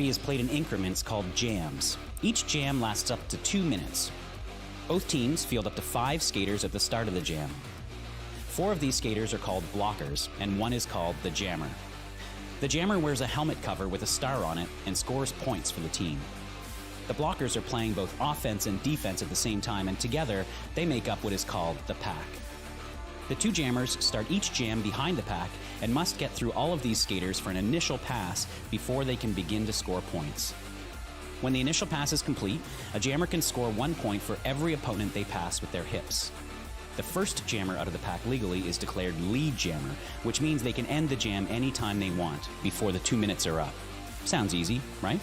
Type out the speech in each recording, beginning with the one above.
derby is played in increments called jams. Each jam lasts up to 2 minutes. Both teams field up to 5 skaters at the start of the jam. 4 of these skaters are called blockers, and 1 is called the jammer. The jammer wears a helmet cover with a star on it and scores points for the team. The blockers are playing both offense and defense at the same time, and together they make up what is called the pack. The 2 jammers start each jam behind the pack and must get through all of these skaters for an initial pass before they can begin to score points. When the initial pass is complete, a jammer can score 1 point for every opponent they pass with their hips. The first jammer out of the pack legally is declared lead jammer, which means they can end the jam anytime they want before the 2 minutes are up. Sounds easy, right?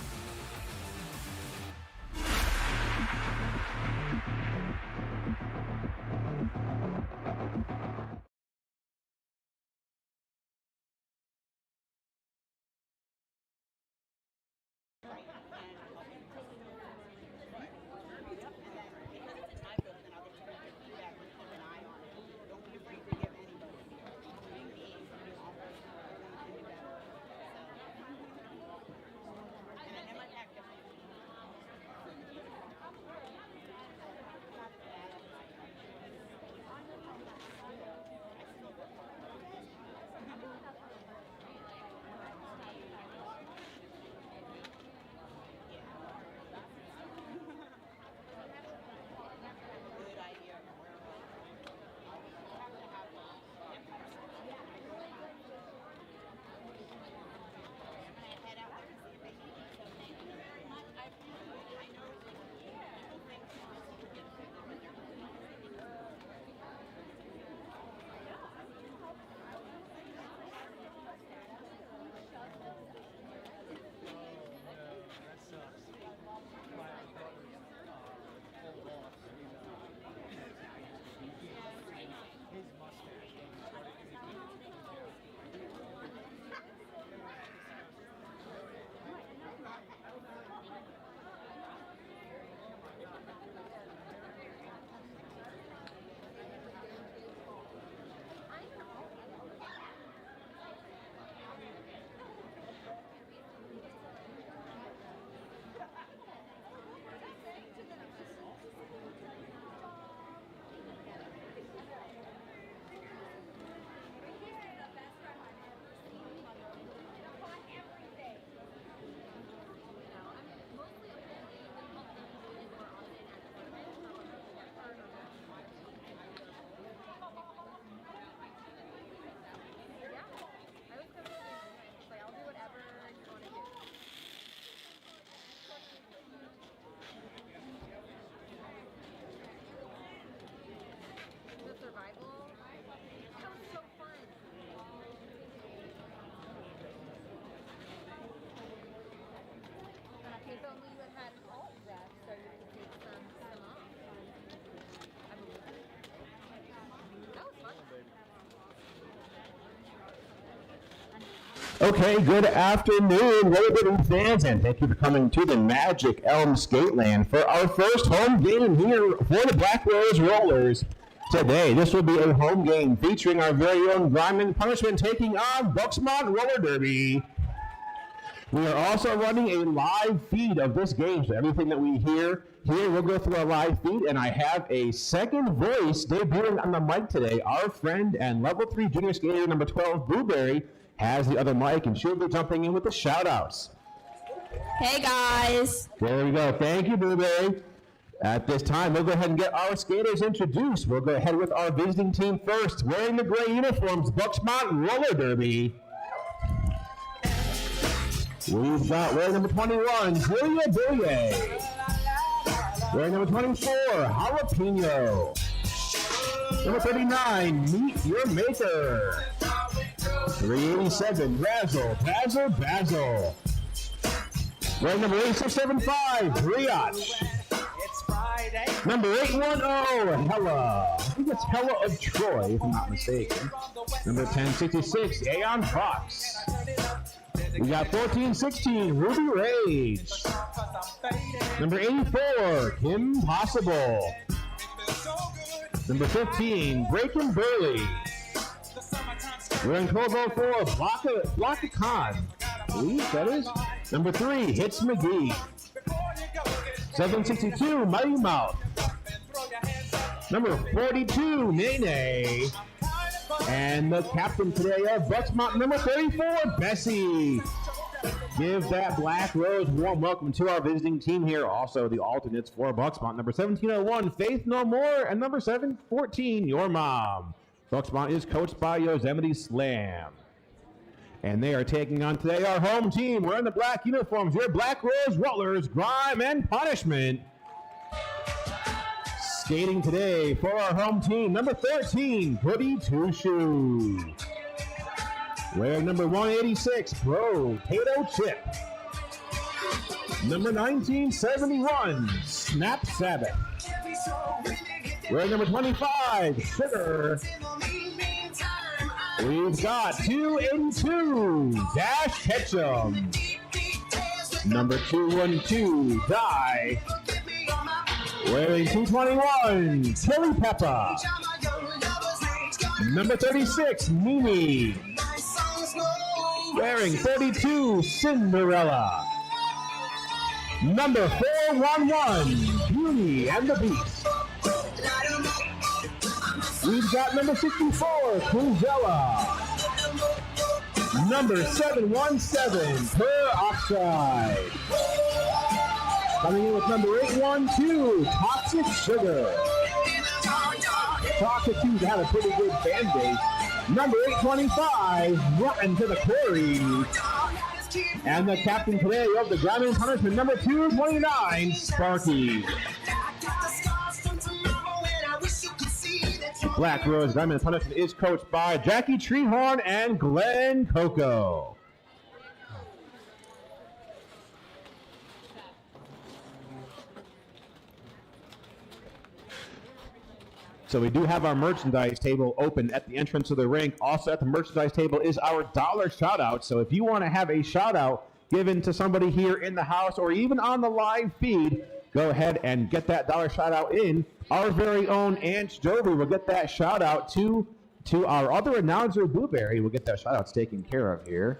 Okay, good afternoon, rollerblading fans, and thank you for coming to the Magic Elm Skateland for our first home game here for the Black Rose Rollers today. This will be a home game featuring our very own Grime Punishment taking on Bux-mont Roller Derby. We are also running a live feed of this game, so everything that we hear here will go through our live feed, and I have a second voice debuting on the mic today. Our friend and level 3 junior skater number 12, Blueberry, has the other mic, and she'll be jumping in with the shout-outs. Hey, guys. There we go. Thank you, Blueberry. At this time, we'll go ahead and get our skaters introduced. We'll go ahead with our visiting team first. Wearing the gray uniforms, Bux-mont Roller Derby. We've got wearing number 21, Julia Bouye. Wearing number 24, Jalapeno. Number 39, Meet Your Maker. 387, Basil. Wearing number 8675, Brioche. Number 810, Hella. I think it's Hella of Troy, if I'm not mistaken. Number 1066, Aeon Fox. We got 1416, Ruby Rage. Number 84, Kim Possible. Number 15, Breakin' Burley. We're in 1204, Blocka Khan. I believe that is. Number 3, Hits McGee. 762, Mighty Mouth. Number 42, Nene. And the captain today of Bux-mont, number 34, Bessie. Give that Black Rose warm welcome to our visiting team here. Also, the alternates for Bux-mont, number 1701, Faith No More, and number 714, Your Mom. Bux-mont is coached by Yosemite Slam. And they are taking on today our home team. We're in the black uniforms. Your Black Rose Rollers, Grime and Punishment. Skating today for our home team, number 13, Goody Two Shoes. Wearing number 186, Potato Chip. Number 1971, Snap Sabbath. Wearing number 25, Sugar. We've got 282, Dash Ketchum. Number 212, Die. Wearing 221, Chili Pepper. Number 36, Mimi. Wearing 32, Cinderella. Number 411, Beauty and the Beast. We've got number 64, Cruzella. Number 717, Peroxide. Coming in with number 812, Toxic Sugar. Toxic seems to have a pretty good fan base. Number 825, Rotten to the Quarry. And the captain today of the Grime and Punishment, number 229, Sparky. Black Rose Grime and Punishment is coached by Jackie Treehorn and Glenn Coco. So we do have our merchandise table open at the entrance of the rink. Also at the merchandise table is our dollar shout out. So if you want to have a shout out given to somebody here in the house or even on the live feed, go ahead and get that dollar shout out in. Our very own Aunt Jovi will get that shout out to our other announcer, Blueberry. We'll get that shout outs taken care of here.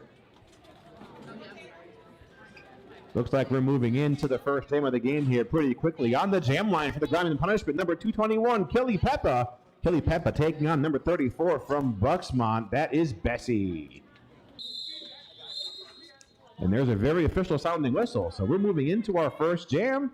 Looks like we're moving into the first jam of the game here pretty quickly. On the jam line for the Grime and Punishment, number 221, Killy Peppa. Killy Peppa taking on number 34 from Bux-mont. That is Bessie. And there's a very official sounding whistle. So we're moving into our first jam.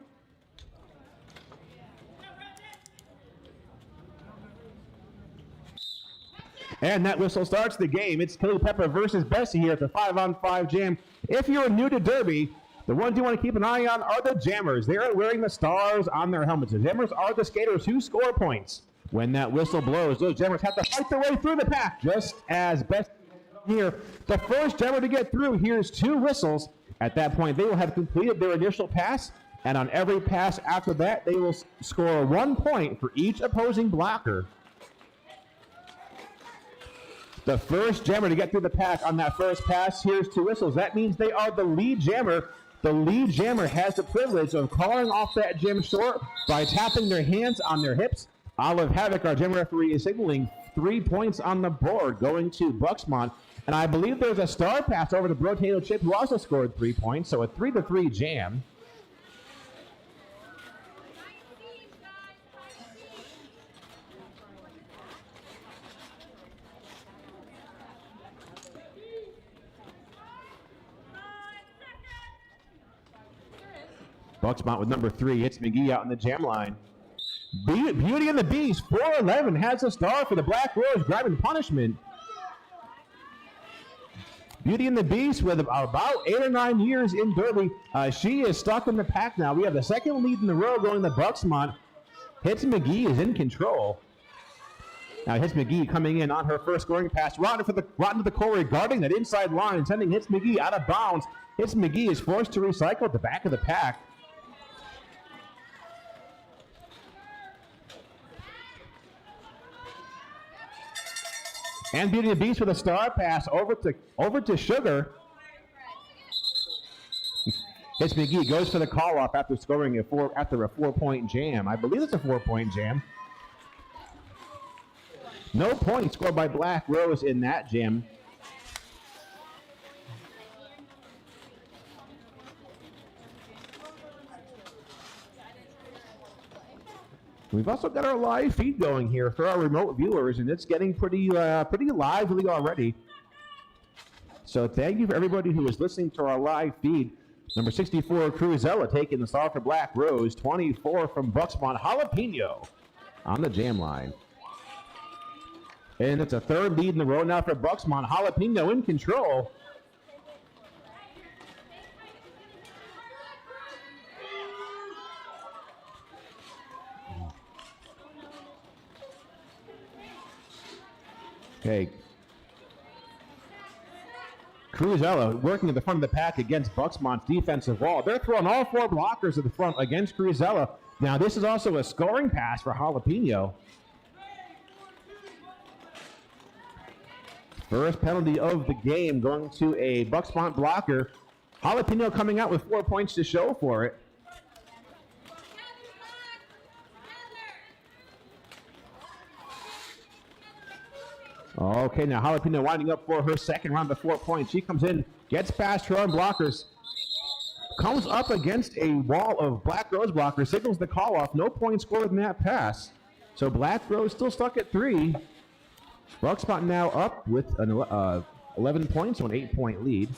And that whistle starts the game. It's Killy Peppa versus Bessie here at the 5-on-5 jam. If you're new to Derby, the ones you want to keep an eye on are the jammers. They are wearing the stars on their helmets. The jammers are the skaters who score points. When that whistle blows, those jammers have to fight their way through the pack, just as Bessie here. The first jammer to get through hears 2 whistles. At that point, they will have completed their initial pass, and on every pass after that, they will score 1 point for each opposing blocker. The first jammer to get through the pack on that first pass hears 2 whistles. That means they are the lead jammer. The lead jammer has the privilege of calling off that jam short by tapping their hands on their hips. Olive Havoc, our jam referee, is signaling 3 points on the board going to Bux-mont. And I believe there's a star pass over to Potato Chip, who also scored 3 points. So a 3-3 jam. Bux-mont with number 3 hits McGee out in the jam line. Beauty and the Beast, 411, has a star for the Black Rose Grime and Punishment. Beauty and the Beast with about 8 or 9 years in Derby. She is stuck in the pack now. We have the second lead in the row going to Bux-mont. Hits McGee is in control. Now Hits McGee coming in on her first scoring pass. Rotten to the Corey, guarding that inside line, sending Hits McGee out of bounds. Hits McGee is forced to recycle at the back of the pack. And Beauty and the Beast with a star pass over to Sugar. Hits McGee goes for the call off after scoring after a 4-point jam. I believe it's a 4-point jam. No points scored by Black Rose in that jam. We've also got our live feed going here for our remote viewers, and it's getting pretty lively already. So thank you for everybody who is listening to our live feed. Number 64, Cruzella taking the start for Black Rose. 24 from Bux-mont Jalapeno on the jam line. And it's a third lead in the row now for Bux-mont Jalapeno in control. Okay. Cruzella working at the front of the pack against Bux-mont's defensive wall. They're throwing all four blockers at the front against Cruzella. Now this is also a scoring pass for Jalapeno. First penalty of the game going to a Bux-mont blocker. Jalapeno coming out with 4 points to show for it. Okay, now Jalapeno winding up for her second round of 4 points. She comes in, gets past her own blockers, comes up against a wall of Black Rose blockers, signals the call off. No points scored in that pass. So Black Rose still stuck at 3. Bux-mont now up with an 11 points, so an 8-point lead.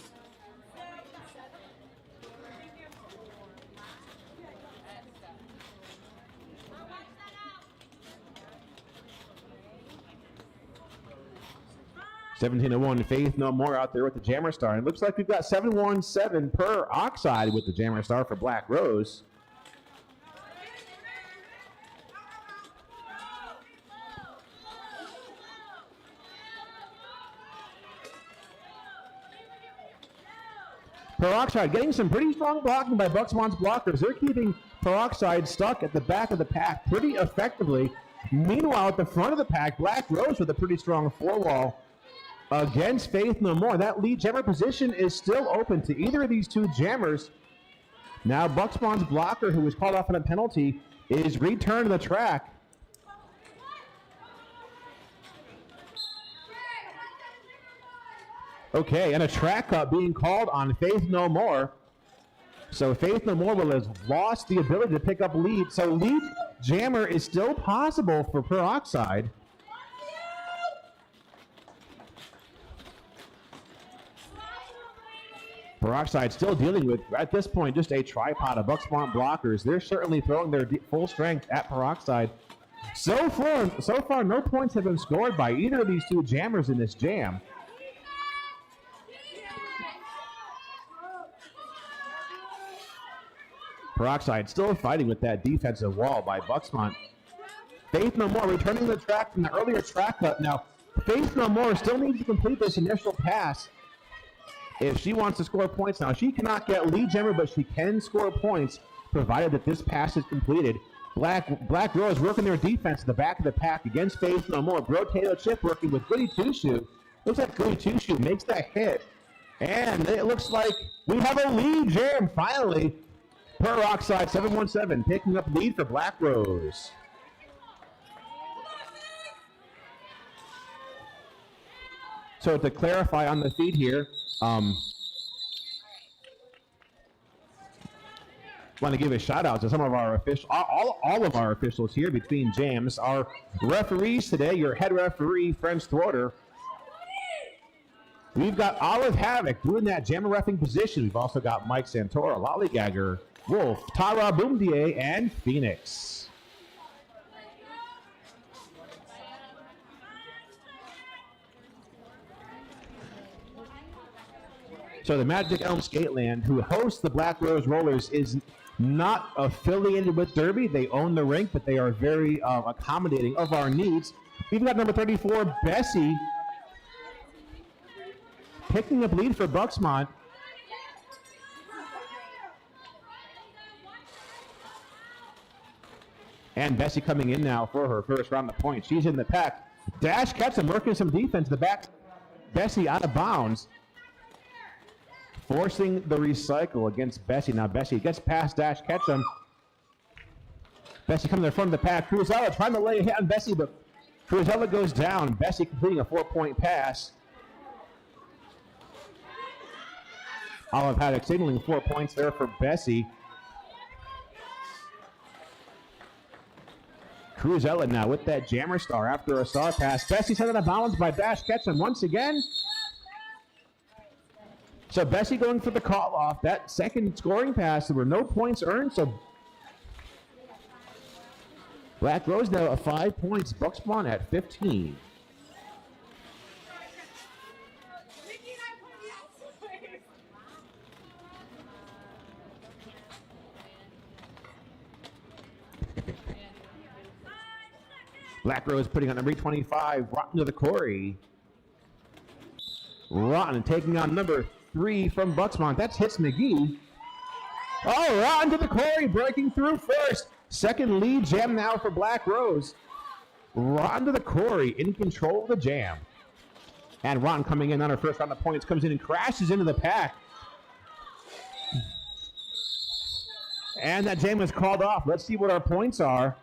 (17:01) Faith No More out there with the Jammer Star. And it looks like we've got 717 per Oxide with the Jammer Star for Black Rose. Peroxide getting some pretty strong blocking by Bux-mont's blockers. They're keeping Peroxide stuck at the back of the pack pretty effectively. Meanwhile, at the front of the pack, Black Rose with a pretty strong four-wall against Faith No More. That lead jammer position is still open to either of these two jammers. Now Bux-mont's blocker, who was called off on a penalty, is returned to the track. Okay, and a track cut being called on Faith No More. So Faith No More will have lost the ability to pick up lead. So lead jammer is still possible for Peroxide. Peroxide still dealing with, at this point, just a tripod of Bux-mont blockers. They're certainly throwing their full strength at Peroxide. So far, no points have been scored by either of these two jammers in this jam. Peroxide still fighting with that defensive wall by Bux-mont. Faith No More returning the track from the earlier track cut. Now, Faith No More still needs to complete this initial pass if she wants to score points. Now, she cannot get lead jammer, but she can score points provided that this pass is completed. Black Rose working their defense at the back of the pack against Faith No More. Brotato Chip working with Goody Two-Shoe. Looks like Goody Two-Shoe makes that hit. And it looks like we have a lead jam finally. Peroxide 717 picking up lead for Black Rose. So to clarify on the feed here, want to give a shout out to some of our officials, all of our officials here between jams. Our referees today, your head referee, French Throater. We've got Olive Havoc doing that jammer reffing position. We've also got Mike Santora, Lollygagger, Wolf, Tara Boomdier, and Phoenix. So the Magic Elm Skateland, who hosts the Black Rose Rollers, is not affiliated with Derby. They own the rink, but they are very accommodating of our needs. We've got number 34, Bessie, picking up lead for Bux-mont. And Bessie coming in now for her first round of points. She's in the pack. Dash Ketchum working some defense. The back, Bessie out of bounds. Forcing the recycle against Bessie. Now Bessie gets past Dash Ketchum. Bessie coming in front of the pack. Cruzella trying to lay a hit on Bessie, but Cruzella goes down. Bessie completing a 4-point pass. Olive Haddock signaling 4 points there for Bessie. Cruzella now with that jammer star after a star pass. Bessie sent out of bounds by Bash Ketchum once again. So Bessie going for the call off. That second scoring pass, there were no points earned. So Black Rose now at 5 points. Bux-mont at 15. Black Rose putting on number 25, Rotten to the quarry. Rotten taking on number 3 from Bux-mont. That's Hits McGee. Oh, Rotten to the quarry, breaking through first. Second lead jam now for Black Rose. Rotten to the quarry in control of the jam. And Rotten coming in on her first round of points, comes in and crashes into the pack. And that jam is called off. Let's see what our points are.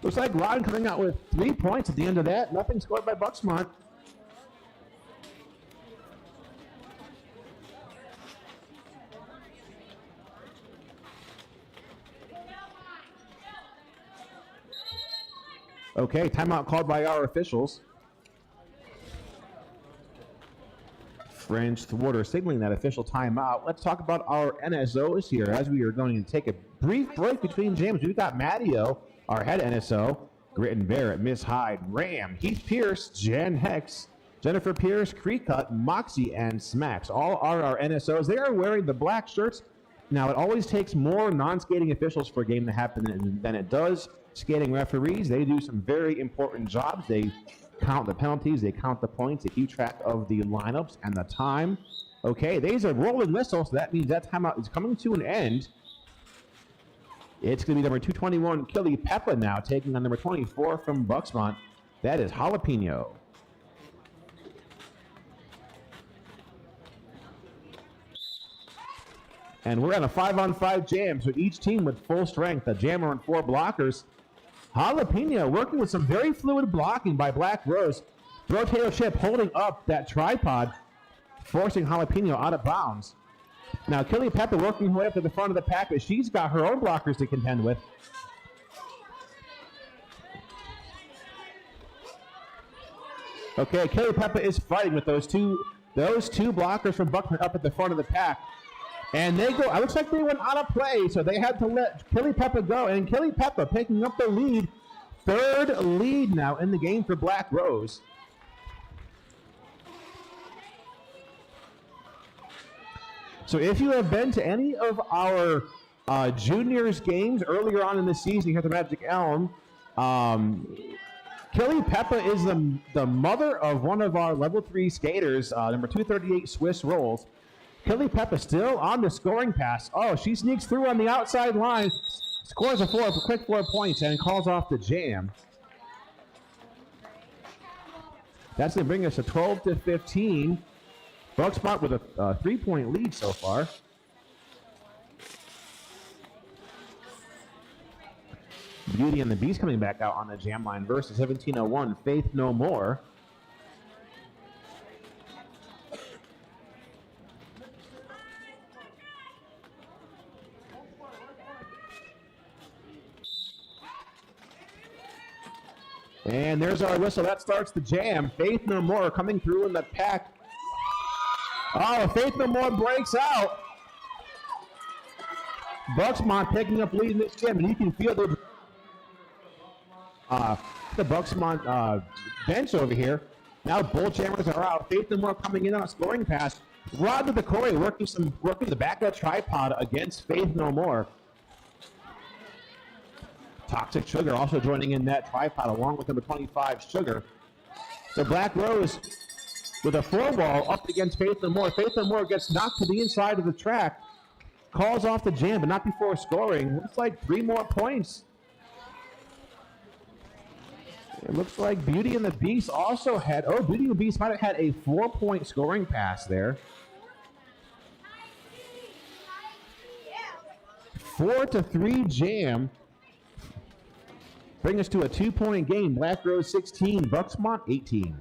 Looks like Rotten coming out with 3 points at the end of that. Nothing scored by Bux-mont. Okay, timeout called by our officials. French Thwarter signaling that official timeout. Let's talk about our NSOs here as we are going to take a brief break between jams. We've got Matteo, our head NSO, Gritton Barrett, Miss Hyde, Ram, Heath Pierce, Jen Hex, Jennifer Pierce, Creek Cut, Moxie, and Smacks. All are our NSOs. They are wearing the black shirts. Now, it always takes more non-skating officials for a game to happen than it does skating referees. They do some very important jobs. They count the penalties, they count the points, they keep track of the lineups and the time. Okay, there's a rolling whistle, so that means that timeout is coming to an end. It's going to be number 221, Kelly Peppa now, taking on number 24 from Bux-mont. That is Jalapeno. And we're on a 5-on-5 jam, so each team with full strength, a jammer and 4 blockers. Jalapeno working with some very fluid blocking by Black Rose. Rotato Chip holding up that tripod, forcing Jalapeno out of bounds. Now, Kelly Peppa working her way up to the front of the pack, but she's got her own blockers to contend with. Okay, Kelly Peppa is fighting with those two blockers from Bux-mont up at the front of the pack. And they go, it looks like they went out of play, so they had to let Kelly Peppa go. And Kelly Peppa picking up the lead, third lead now in the game for Black Rose. So if you have been to any of our juniors games earlier on in the season here at the Magic Elm, Kelly Peppa is the mother of one of our level 3 skaters, number 238 Swiss Rolls. Kelly Peppa still on the scoring pass. Oh, she sneaks through on the outside line, scores a quick 4 points, and calls off the jam. That's going to bring us to 12-15. Bux-mont with a 3-point lead so far. Beauty and the Beast coming back out on the jam line versus 1701, Faith No More. And there's our whistle. That starts the jam. Faith No More coming through in the pack. Oh, Faith No More breaks out. Bux-mont picking up lead in this jam, and you can feel the Bux-mont bench over here. Now both jammers are out. Faith No More coming in on a scoring pass. Rod to the Corey working the back of the tripod against Faith No More. Toxic Sugar also joining in that tripod along with number 25 Sugar. So Black Rose with a 4-ball up against Faith No More. Faith No More gets knocked to the inside of the track, calls off the jam, but not before scoring. Looks like 3 more points. It looks like Beauty and the Beast also had, Beauty and the Beast might have had a 4-point scoring pass there. 4-3 jam. Bring us to a 2-point game. Black Rose 16, Bux-mont 18.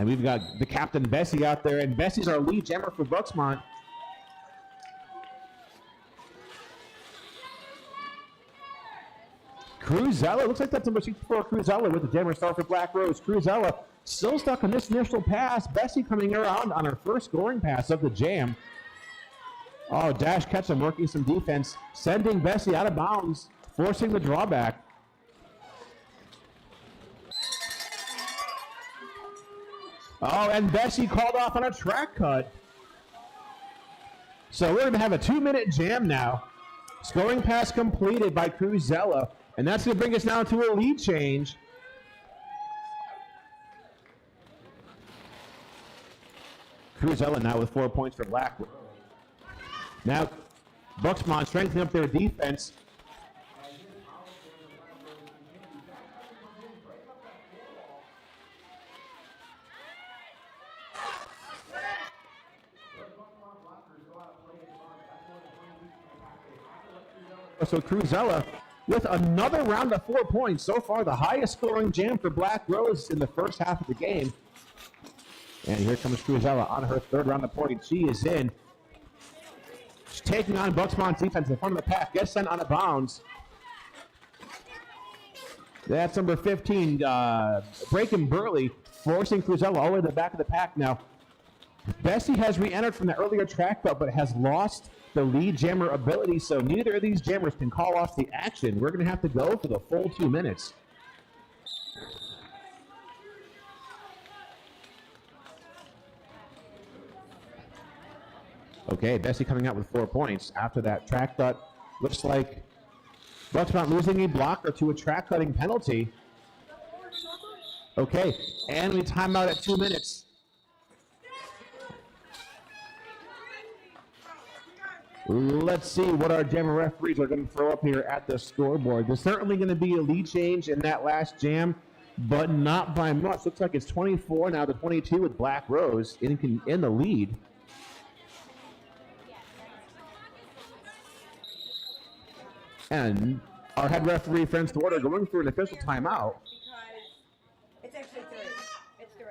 And we've got the captain, Bessie, out there. And Bessie's our lead jammer for Bux-mont. Cruzella, looks like that's number 64, Cruzella with the jammer star for Black Rose. Cruzella still stuck on this initial pass. Bessie coming around on her first scoring pass of the jam. Oh, Dash Ketchum working some defense, sending Bessie out of bounds, forcing the drawback. Oh, and Bessie called off on a track cut. So we're going to have a 2-minute jam now. Scoring pass completed by Cruzella. And that's going to bring us now to a lead change. Cruzella now with 4 points for Black. Now, Bux-mont strengthening up their defense. So Cruzella with another round of 4 points. So far, the highest scoring jam for Black Rose in the first half of the game. And here comes Cruzella on her third round of points. She is in. She's taking on Bux-mont's defense in front of the pack. Gets sent out of bounds. That's number 15, Breakin' Burley, forcing Cruzella all the way to the back of the pack now. Bessie has re-entered from the earlier track but has lost the lead jammer ability, so neither of these jammers can call off the action. We're going to have to go for the full 2 minutes. Okay, Bessie coming out with 4 points after that track cut. Looks like Bux-mont losing a blocker to a track cutting penalty. Okay, and we time out at 2 minutes. Let's see what our jammer referees are going to throw up here at the scoreboard. There's certainly going to be a lead change in that last jam, but not by much. Looks like it's 24 now to 22 with Black Rose in the lead. And our head referee, Friends to Order, going for an official timeout. It's actually 3. It's 3.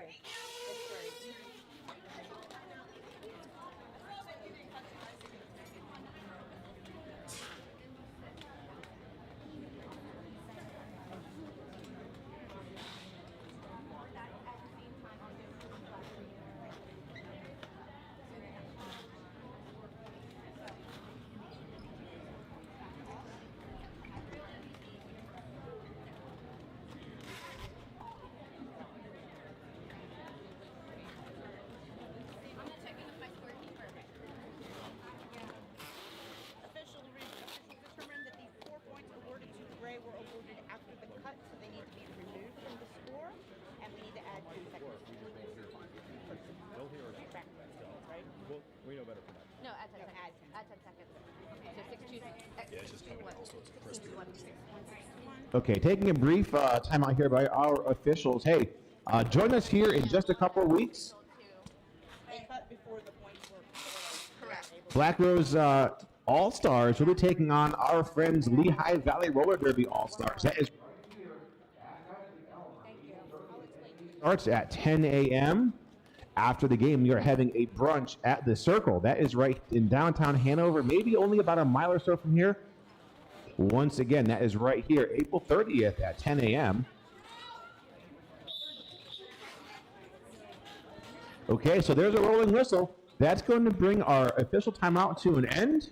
Okay, taking a brief timeout here by our officials. Hey, join us here in just a couple of weeks. Black Rose All-Stars will be taking on our friends Lehigh Valley Roller Derby All-Stars. That is starts at 10 a.m. After the game, we are having a brunch at the Circle. That is right in downtown Hanover, maybe only about a mile or so from here. Once again, that is right here, April 30th at 10 a.m. Okay, so there's a rolling whistle. That's going to bring our official timeout to an end.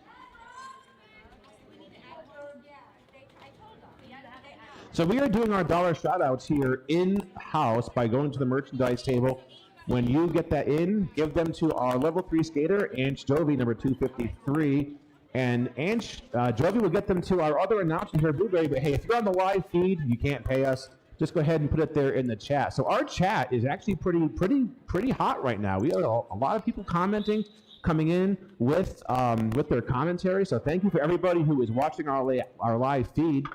So we are doing our dollar shout-outs here in-house by going to the merchandise table. When you get that in, give them to our level 3 skater, Ange Jovi, number 253. And Ange Jovi will get them to our other announcer here, Blueberry. But hey, if you're on the live feed, you can't pay us. Just go ahead and put it there in the chat. So our chat is actually pretty hot right now. We have a lot of people commenting, coming in with their commentary. So thank you for everybody who is watching our live feed.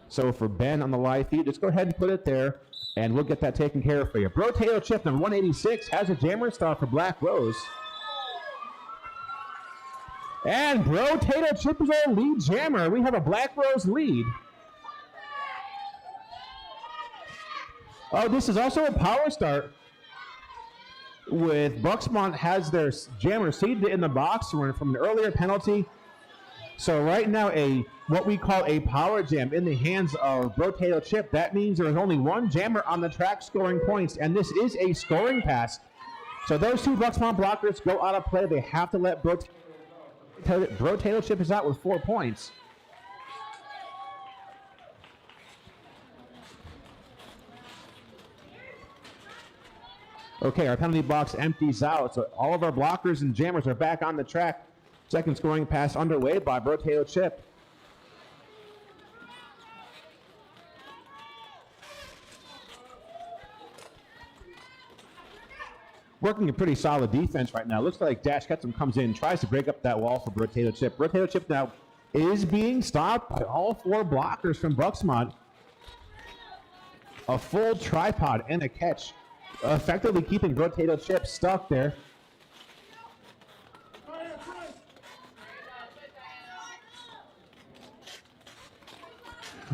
So for Ben on the live feed, just go ahead and put it there, and we'll get that taken care of for you. Bro Taylor Chip, number 186, has a jammer star for Black Rose. And Bro Taylor Chip is our lead jammer. We have a Black Rose lead. Oh, this is also a power start with Bux-mont has their jammer seated in the box from an earlier penalty. So right now, what we call a power jam in the hands of Potato Chip. That means there is only one jammer on the track scoring points, and this is a scoring pass. So those two Bux-mont blockers go out of play. They have to let Potato Chip is out with 4 points. Okay, our penalty box empties out, so all of our blockers and jammers are back on the track. Second scoring pass underway by Potato Chip. Working a pretty solid defense right now. Looks like Dash Ketchum comes in, tries to break up that wall for Potato Chip. Potato Chip now is being stopped by all 4 blockers from Bux-mont. A full tripod and a catch, effectively keeping Potato Chip stuck there.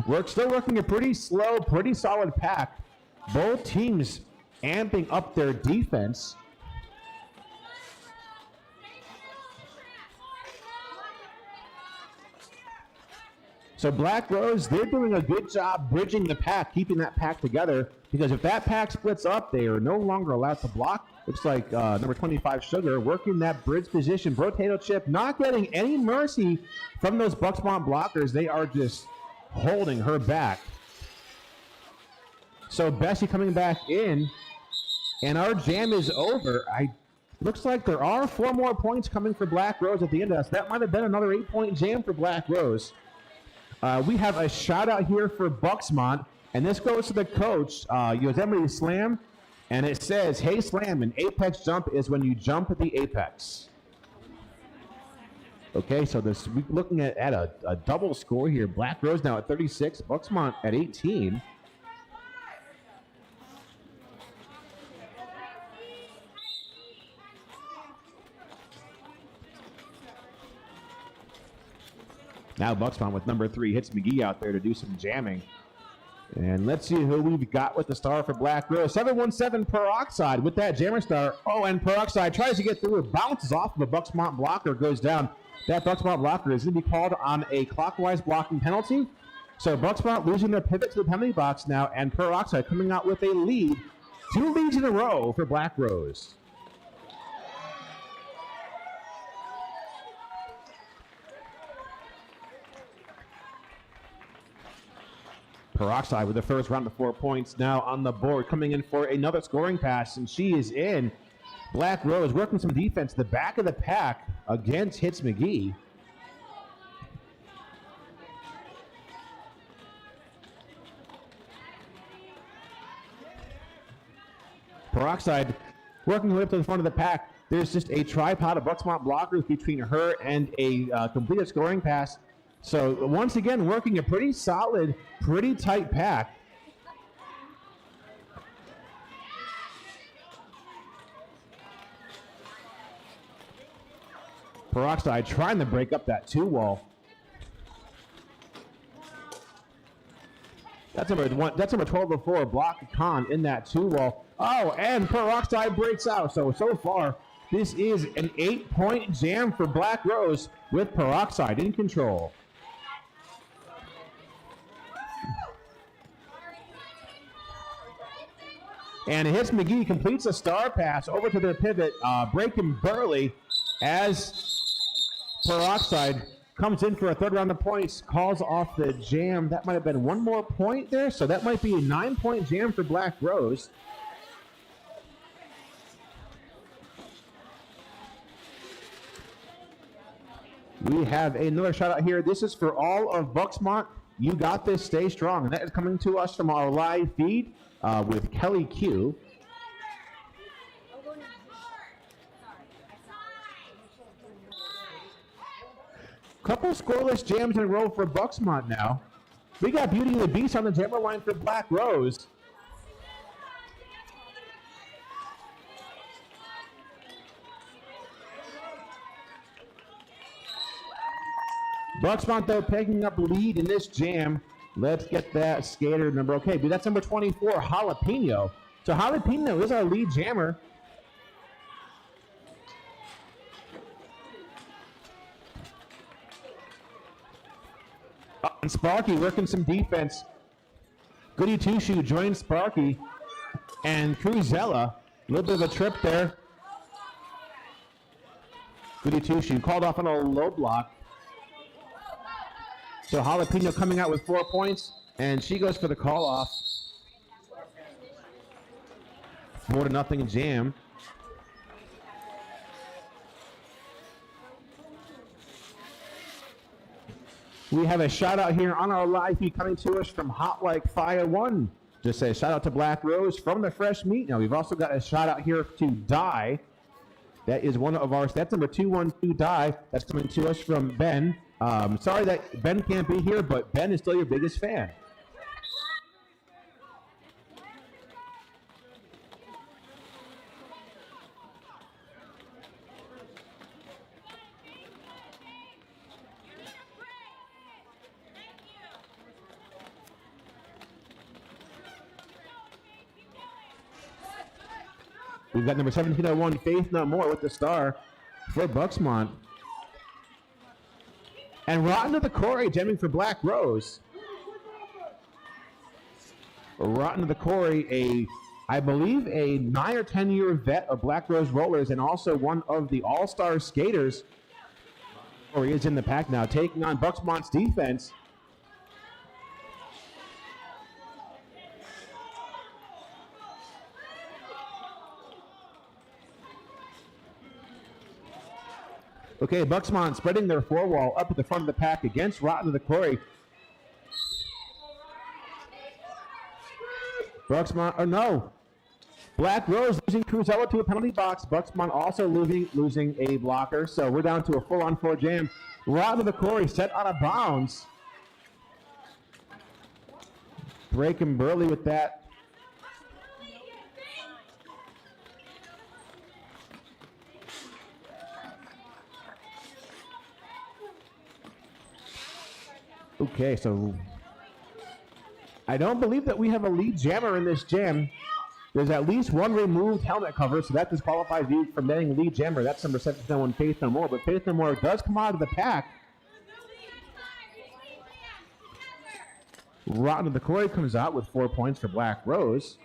We're still working a pretty slow, pretty solid pack. Both teams amping up their defense. So Black Rose, they're doing a good job bridging the pack, keeping that pack together, because if that pack splits up, they are no longer allowed to block. Looks like number 25, Sugar, working that bridge position. Potato Chip not getting any mercy from those Bux-mont blockers. They are just holding her back. So Bessie coming back in, and our jam is over. Looks like there are 4 more points coming for Black Rose at the end of this. That might have been another 8-point jam for Black Rose. We have a shout out here for Bux-mont, and this goes to the coach, Yosemite Slam, and it says, "Hey Slam, an apex jump is when you jump at the apex." Okay, so we're looking at a double score here. Black Rose now at 36, Bux-mont at 18. Now Bux-mont with number 3 hits McGee out there to do some jamming. And let's see who we've got with the star for Black Rose. 717 Peroxide with that jammer star. Oh, and Peroxide tries to get through. It bounces off of a Bux-mont blocker, goes down. That Bux-mont blocker is going to be called on a clockwise blocking penalty. So Bux-mont losing their pivot to the penalty box now, and Peroxide coming out with a lead. 2 leads in a row for Black Rose. Peroxide with the first round of 4 points now on the board, coming in for another scoring pass, and she is in. Black Rose working some defense, the back of the pack against Hits McGee. Peroxide working her way up to the front of the pack. There's just a tripod of Bux-mont blockers between her and a completed scoring pass. So once again, working a pretty solid, pretty tight pack. Peroxide trying to break up that 2 wall. That's number 12 before block con in that 2 wall. Oh, and Peroxide breaks out. So far, this is an 8-point jam for Black Rose with Peroxide in control. And Hits McGee completes a star pass over to their pivot, breaking Burley as Peroxide comes in for a 3rd round of points, calls off the jam. That might have been 1 more point there, so that might be a 9-point jam for Black Rose. We have another shout out here. This is for all of Bux-mont. You got this, stay strong. And that is coming to us from our live feed with Kelly Q. Couple scoreless jams in a row for Bux-mont now. We got Beauty and the Beast on the jammer line for Black Rose. Bux-mont, though, picking up lead in this jam. Let's get that skater number. Okay, but that's number 24, Jalapeno. So Jalapeno is our lead jammer. And Sparky working some defense. Goody Two-Shoe joins Sparky. And Cruzella, a little bit of a trip there. Goody Two-Shoe called off on a low block. So Jalapeno coming out with 4 points, and she goes for the call off. 4-0 jam. We have a shout out here on our live feed coming to us from Hot Like Fire 1. Just say shout out to Black Rose from the fresh meat. Now we've also got a shout out here to Die. That is one of ours. That's number 212 Die. That's coming to us from Ben. Sorry that Ben can't be here, but Ben is still your biggest fan. We've got number 1701, Faith No More with the star for Bux-mont. And Rotten to the Quarry jamming for Black Rose. Rotten to the Quarry, I believe a 9 or 10 year vet of Black Rose Rollers and also one of the all-star skaters. He is in the pack now, taking on Bux-mont's defense. Okay, Bux-mont spreading their four wall up at the front of the pack against Rotten to the Quarry. Bux-mont, oh no. Black Rose losing Cruzella to a penalty box. Bux-mont also losing a blocker. So we're down to a full-on-4 jam. Rotten to the Quarry set on a bounce. Breaking Burley with that. Okay, so I don't believe that we have a lead jammer in this jam. There's at least one removed helmet cover, so that disqualifies you from getting lead jammer. That's number 701, Faith No More. But Faith No More does come out of the pack. Rotten to the Quarry comes out with 4 points for Black Rose.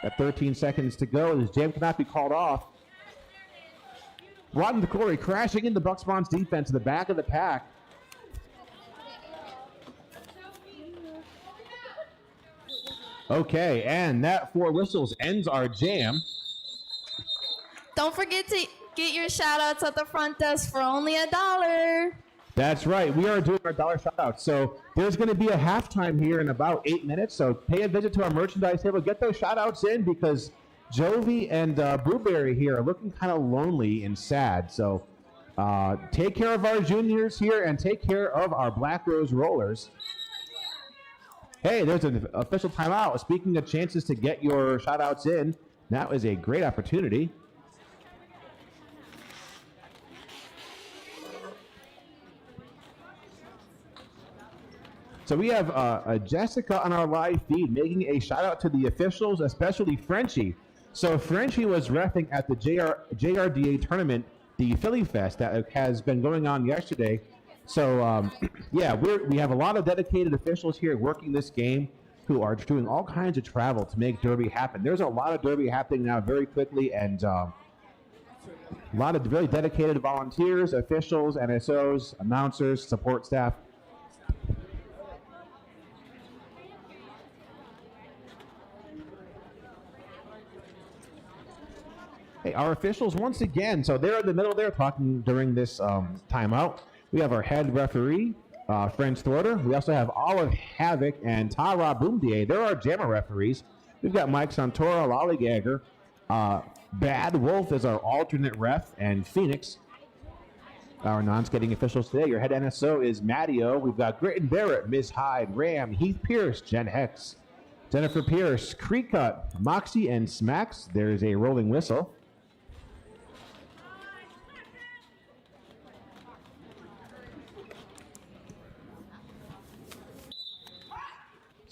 At 13 seconds to go, this jam cannot be called off. Rotten to the Quarry crashing into Bux-mont's defense in the back of the pack. Okay, and that 4 whistles ends our jam. Don't forget to get your shout outs at the front desk for only $1. That's right. We are doing our dollar shout out. So there's going to be a halftime here in about 8 minutes. So pay a visit to our merchandise table. Get those shout outs in because Jovi and Blueberry here are looking kind of lonely and sad. So take care of our juniors here and take care of our Black Rose Rollers. Hey, there's an official timeout. Speaking of chances to get your shout-outs in, that was a great opportunity. So we have Jessica on our live feed making a shout-out to the officials, especially Frenchie. So Frenchie was reffing at the JRDA tournament, the Philly Fest, that has been going on yesterday. So, yeah, we have a lot of dedicated officials here working this game who are doing all kinds of travel to make Derby happen. There's a lot of Derby happening now very quickly, and a lot of really dedicated volunteers, officials, NSOs, announcers, support staff. Hey, our officials, once again, so they're in the middle there talking during this timeout. We have our head referee, French Thorder. We also have Olive Havoc and Tara Boomdier. They're our jammer referees. We've got Mike Santora, Lollygagger. Bad Wolf is our alternate ref, and Phoenix, our non-skating officials today. Your head NSO is Mattio. We've got Grit and Barrett, Ms. Hyde, Ram, Heath Pierce, Jen Hex, Jennifer Pierce, Creek Cut, Moxie, and Smacks. There's a rolling whistle.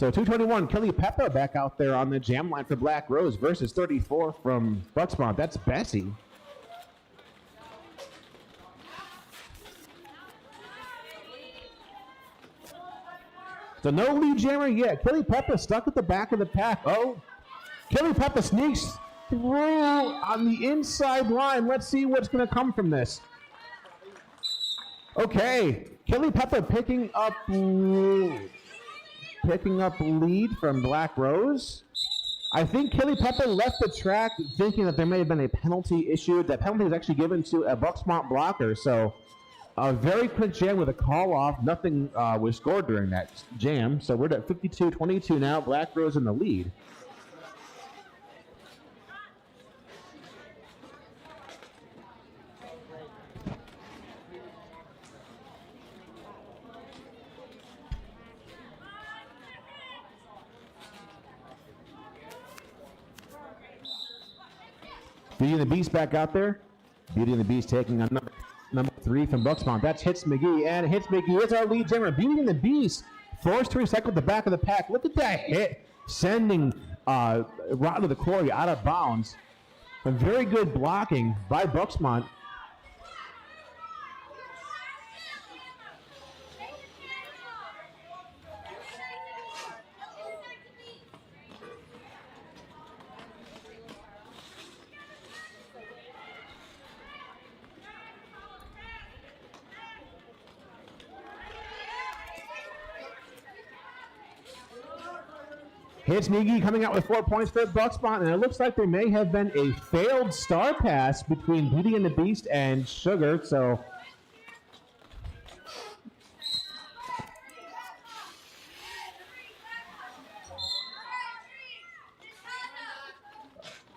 So 221, Kelly Peppa back out there on the jam line for Black Rose versus 34 from Bux-mont. That's Bessie. So no lead jammer yet. Kelly Peppa stuck at the back of the pack. Oh, Kelly Peppa sneaks through on the inside line. Let's see what's going to come from this. Okay, Kelly Peppa picking up lead from Black Rose. I think Kelly Peppa left the track thinking that there may have been a penalty issued. That penalty was actually given to a Bux-mont blocker. So a very quick jam with a call off. Nothing was scored during that jam. So we're at 52-22 now. Black Rose in the lead. Beauty and the Beast back out there. Beauty and the Beast taking on number 3 from Bux-mont. That's Hits McGee, and Hits McGee is our lead jammer. Beauty and the Beast forced to recycle at the back of the pack. Look at that hit, sending Rod to the quarry out of bounds. A very good blocking by Bux-mont. Hits McGee coming out with 4 points for Bux-mont, and it looks like there may have been a failed star pass between Beauty and the Beast and Sugar, so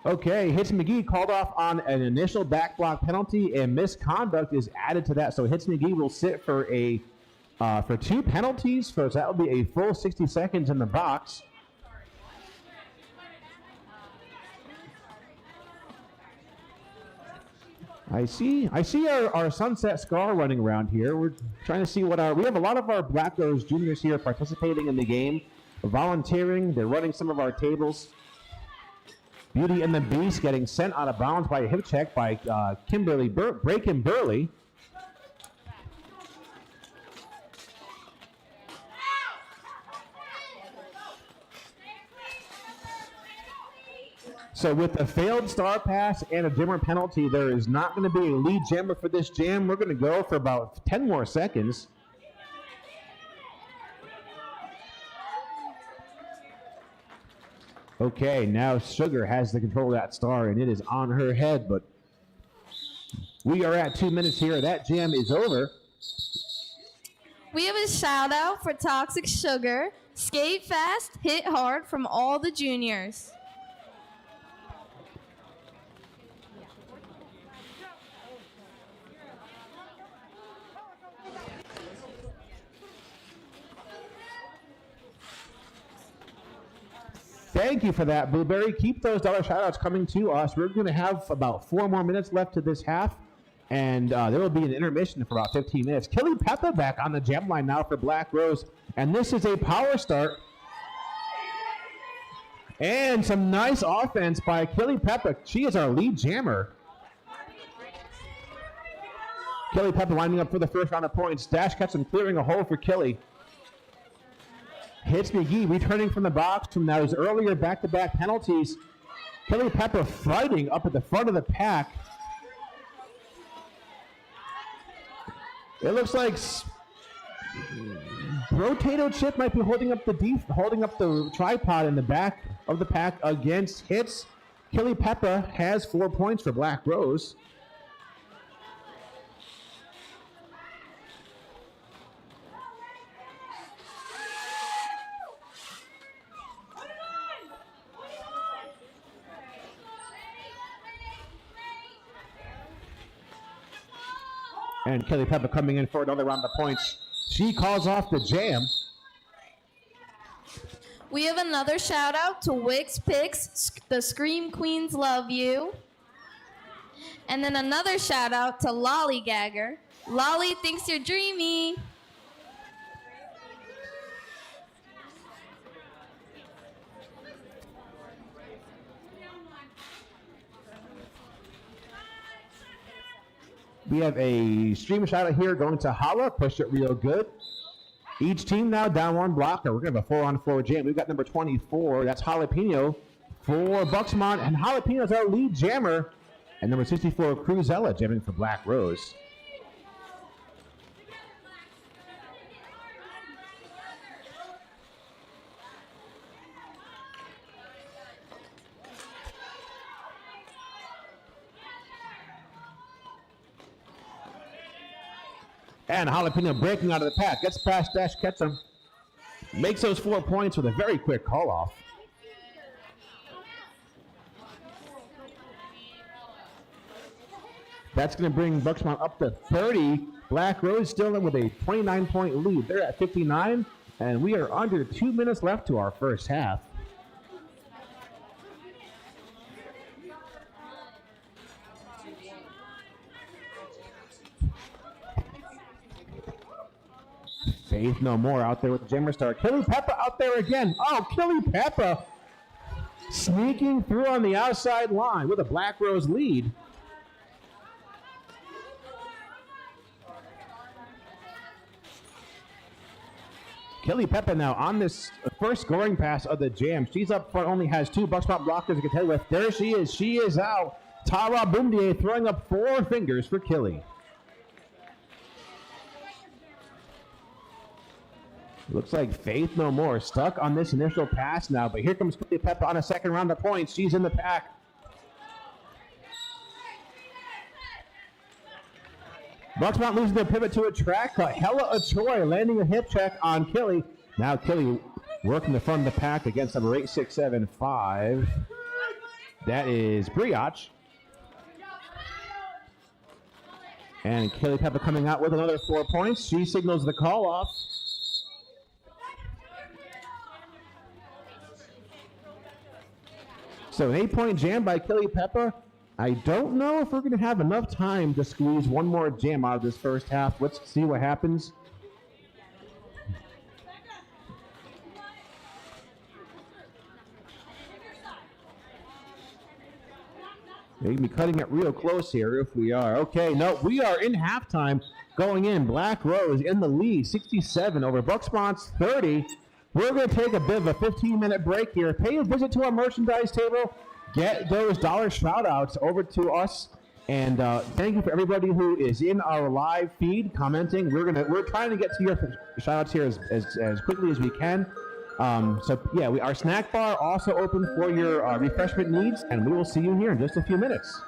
okay, Hits McGee called off on an initial back block penalty, and misconduct is added to that, so Hits McGee will sit for 2 penalties, so that will be a full 60 seconds in the box. I see our Sunset Scar running around here. We're trying to see we have a lot of our Black Rose juniors here participating in the game, volunteering. They're running some of our tables. Beauty and the Beast getting sent out of bounds by a hip check by Breakin' Burley. So with a failed star pass and a jammer penalty, there is not going to be a lead jammer for this jam. We're going to go for about 10 more seconds. Okay, now Sugar has the control of that star, and it is on her head, but we are at 2 minutes here. That jam is over. We have a shout out for Toxic Sugar. Skate fast, hit hard from all the juniors. Thank you for that, Blueberry. Keep those dollar shout-outs coming to us. We're going to have about 4 more minutes left to this half, and there will be an intermission for about 15 minutes. Kelly Peppa back on the jam line now for Black Rose, and this is a power start. And some nice offense by Kelly Peppa. She is our lead jammer. Kelly Peppa lining up for the first round of points. Dash cuts and clearing a hole for Kelly. Hits McGee returning from the box from those earlier back-to-back penalties. Kelly Peppa fighting up at the front of the pack. It looks like Rotato Chip might be holding up the tripod in the back of the pack against Hits. Kelly Peppa has 4 points for Black Rose. And Kelly Peppa coming in for another round of points. She calls off the jam. We have another shout out to Wix Picks. The Scream Queens love you. And then another shout out to Lollygagger. Lolly thinks you're dreamy. We have a stream shout out here going to Hala. Pushed it real good. Each team now down one blocker. We're going to have a 4-on-4 jam. We've got number 24. That's Jalapeno for Bux-mont. And Jalapeno's our lead jammer. And number 64, Cruzella, jamming for Black Rose. And Jalapeno breaking out of the pack. Gets past Dash Ketchum. Makes those 4 points with a very quick call-off. That's going to bring Bux-mont up to 30. Black Rose still in with a 29-point lead. They're at 59, and we are under 2 minutes left to our first half. Faith No More out there with the jammer star. Killy Peppa out there again. Oh, Killy Peppa sneaking through on the outside line with a Black Rose lead. Killy Peppa now on this first scoring pass of the jam. She's up front, only has 2 Bux-mont blockers to contend with. There she is. She is out. Tara Bundier throwing up 4 fingers for Killy. Looks like Faith No More stuck on this initial pass now, but here comes Killy Peppa on a second round of points. She's in the pack. Bux-mont losing their pivot to a track cut. Hella Troy landing a hip check on Killy. Now Killy working the front of the pack against number 8675. That is Brioche. And Killy Peppa coming out with another 4 points. She signals the call off. So an 8-point jam by Killy Peppa. I don't know if we're going to have enough time to squeeze one more jam out of this first half. Let's see what happens. Maybe cutting it real close here if we are. Okay, no, we are in halftime going in. Black Rose in the lead, 67 over Bux-mont's 30. We're going to take a bit of a 15-minute break here. Pay a visit to our merchandise table. Get those dollar shout-outs over to us. And thank you for everybody who is in our live feed commenting. We're trying to get to your shout-outs here as quickly as we can. So yeah, our snack bar also open for your refreshment needs, and we will see you here in just a few minutes.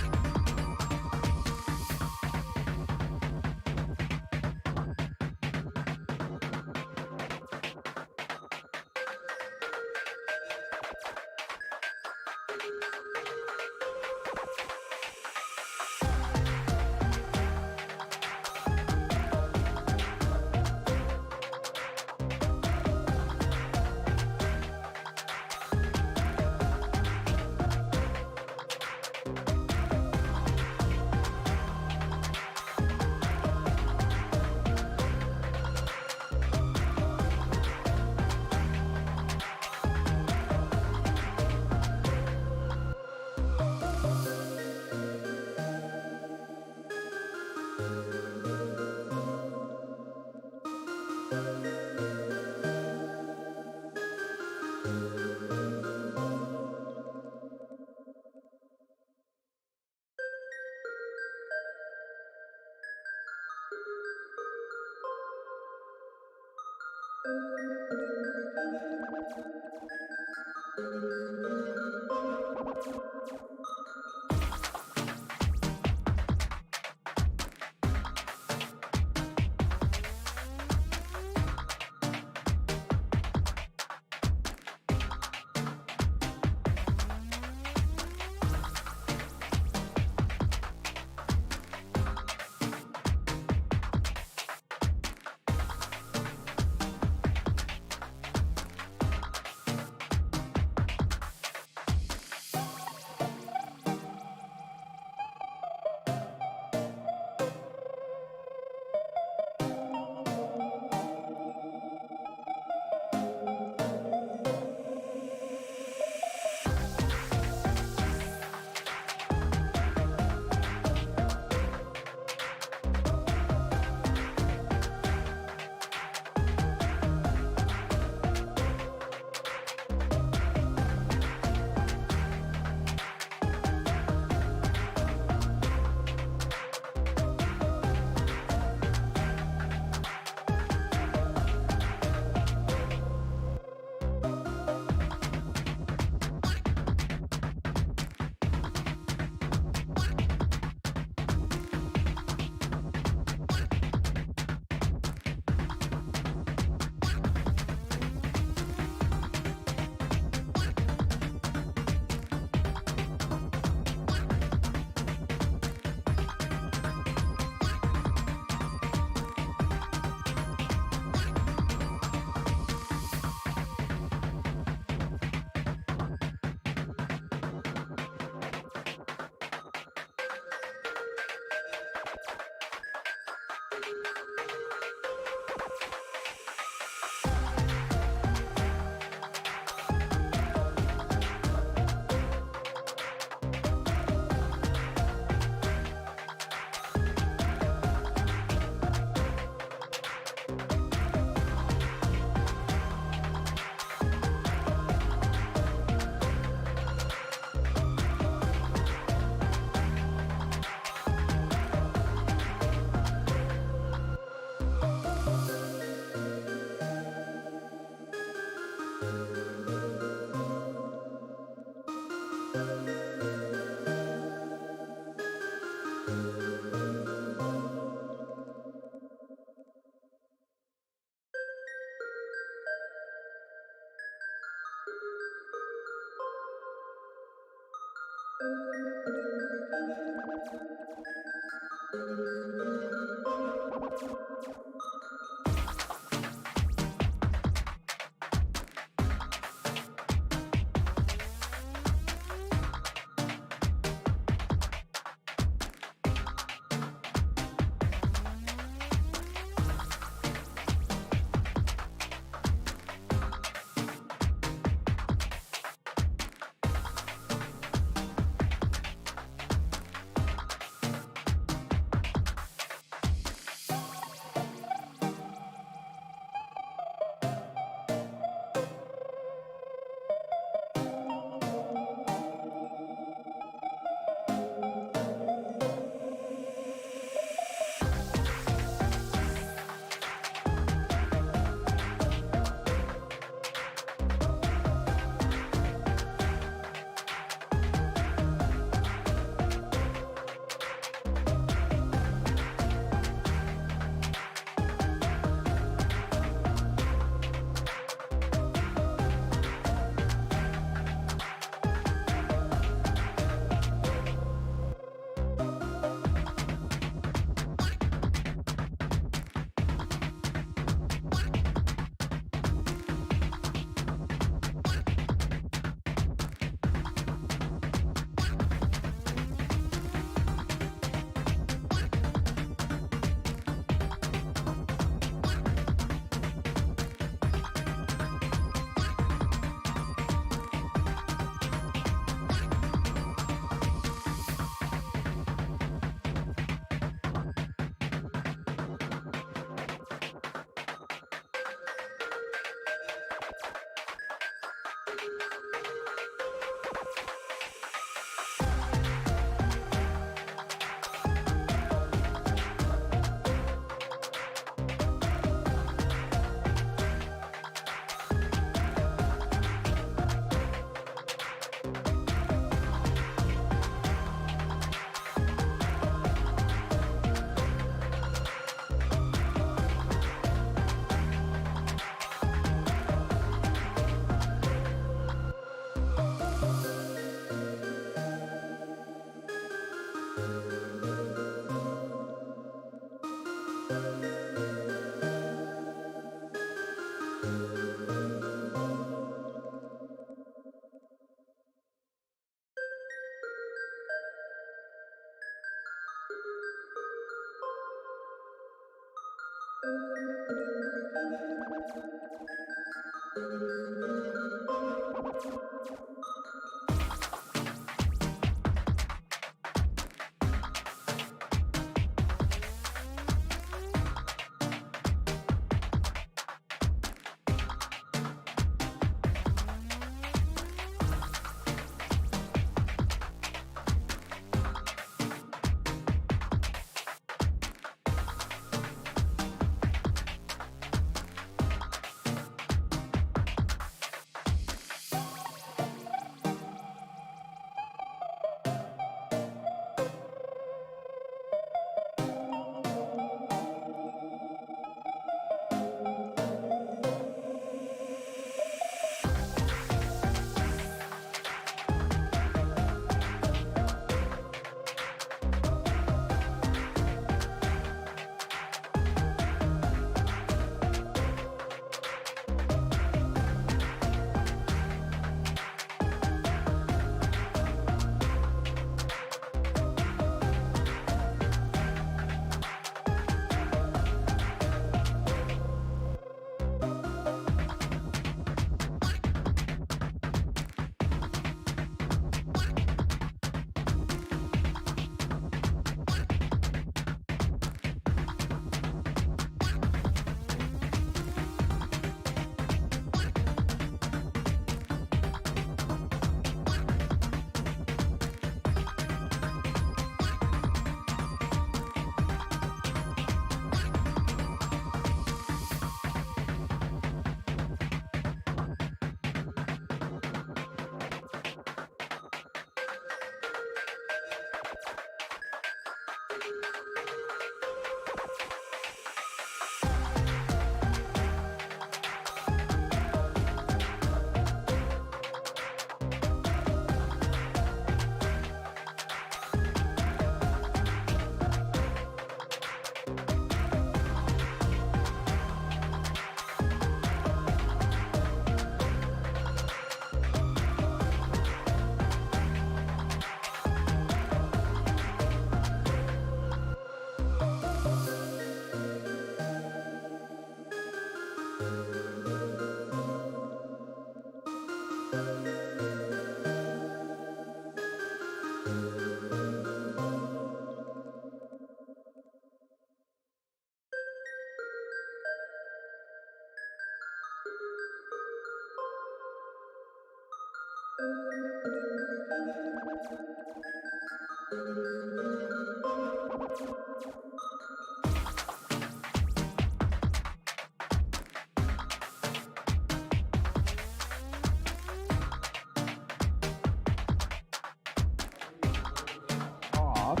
Off.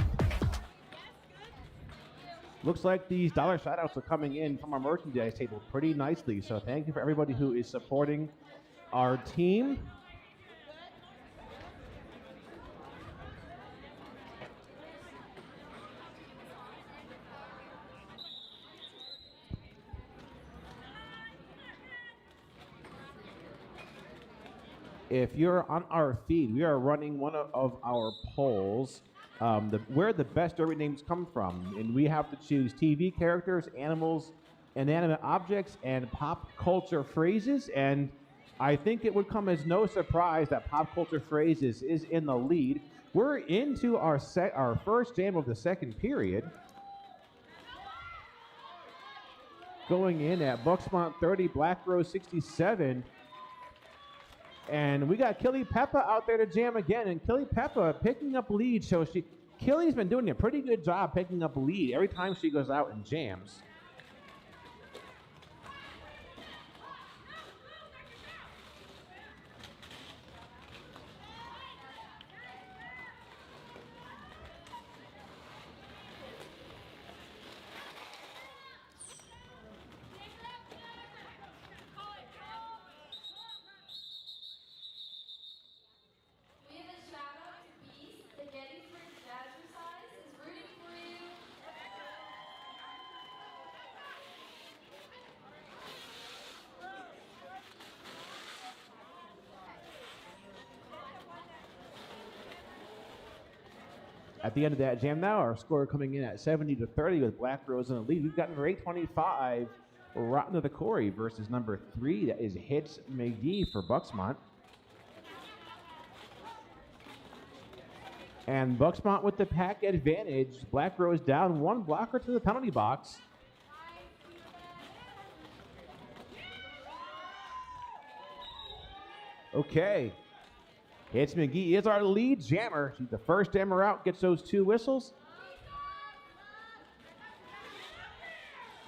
Looks like these dollar shout-outs are coming in from our merchandise table pretty nicely. So thank you for everybody who is supporting our team. If you're on our feed, we are running one of our polls, where the best derby names come from. And we have to choose TV characters, animals, inanimate objects, and pop culture phrases. And I think it would come as no surprise that pop culture phrases is in the lead. We're into our first jam of the second period. Going in at Bux-mont 30, Black Rose 67. And we got Killy Peppa out there to jam again, and Killy Peppa picking up lead. So Killy's been doing a pretty good job picking up lead every time she goes out and jams. At the end of that jam now, our score coming in at 70-30 with Black Rose in the lead. We've got number 825, Rotten to the Corey versus number 3. That is Hits McGee for Bux-mont. And Bux-mont with the pack advantage. Black Rose down one blocker to the penalty box. Okay. Hits McGee is our lead jammer. She's the first jammer out, gets those 2 whistles.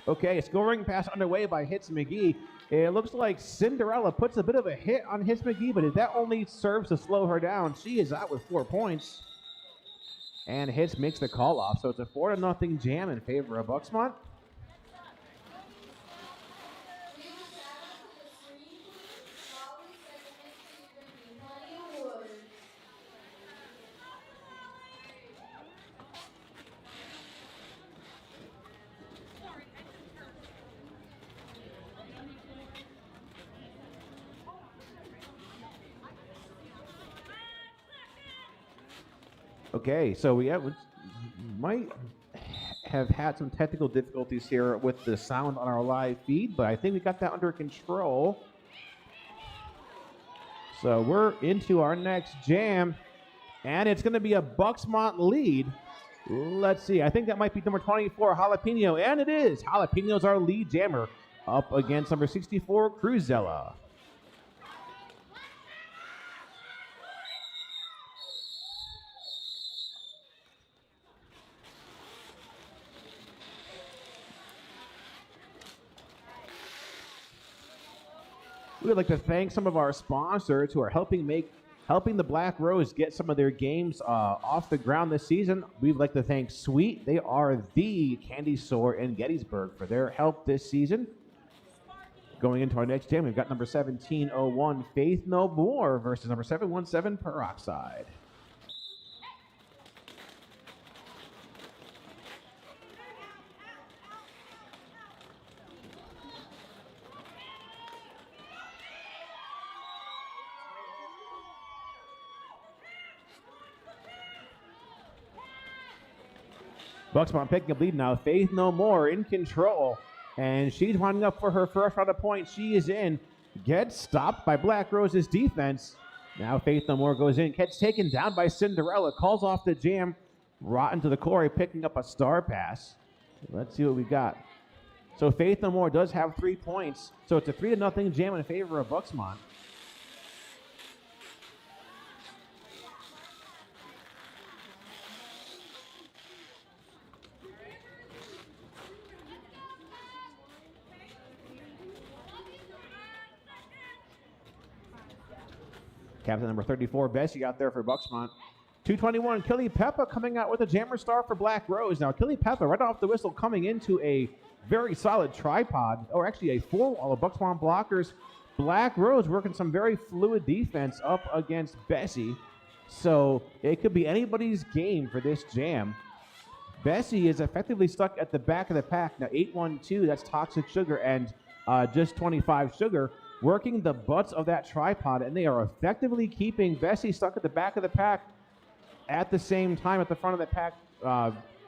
Okay, a scoring pass underway by Hits McGee. It looks like Cinderella puts a bit of a hit on Hits McGee, but that only serves to slow her down. She is out with 4 points. And Hits makes the call off, so it's a 4-0 jam in favor of Bux-mont. Okay, so we might have had some technical difficulties here with the sound on our live feed, but I think we got that under control. So we're into our next jam, and it's going to be a Bux-mont lead. Let's see, I think that might be number 24, Jalapeno, and it is. Jalapeno's our lead jammer up against number 64, Cruzella. We would like to thank some of our sponsors who are helping the Black Rose get some of their games off the ground this season. We'd like to thank Sweet. They are the candy store in Gettysburg for their help this season. Going into our next jam, we've got number 1701, Faith No More versus number 717, Peroxide. Bux-mont picking up lead now. Faith No More in control. And she's winding up for her first round of points. She is in. gets stopped by Black Rose's defense. Now Faith No More goes in, gets taken down by Cinderella, calls off the jam. Rotten to the Quarry picking up a star pass. Let's see what we got. So Faith No More does have 3 points. So it's a 3-0 jam in favor of Bux-mont. Captain number 34, Bessie out there for Bux-mont. 221, Killy Peppa coming out with a jammer star for Black Rose. Now, Killy Peppa, right off the whistle, coming into a very solid tripod, or actually a 4-wall of Bux-mont blockers. Black Rose working some very fluid defense up against Bessie. So it could be anybody's game for this jam. Bessie is effectively stuck at the back of the pack. Now, 812, that's Toxic Sugar, and just 25 Sugar, working the butts of that tripod, and they are effectively keeping Bessie stuck at the back of the pack. At the same time, at the front of the pack,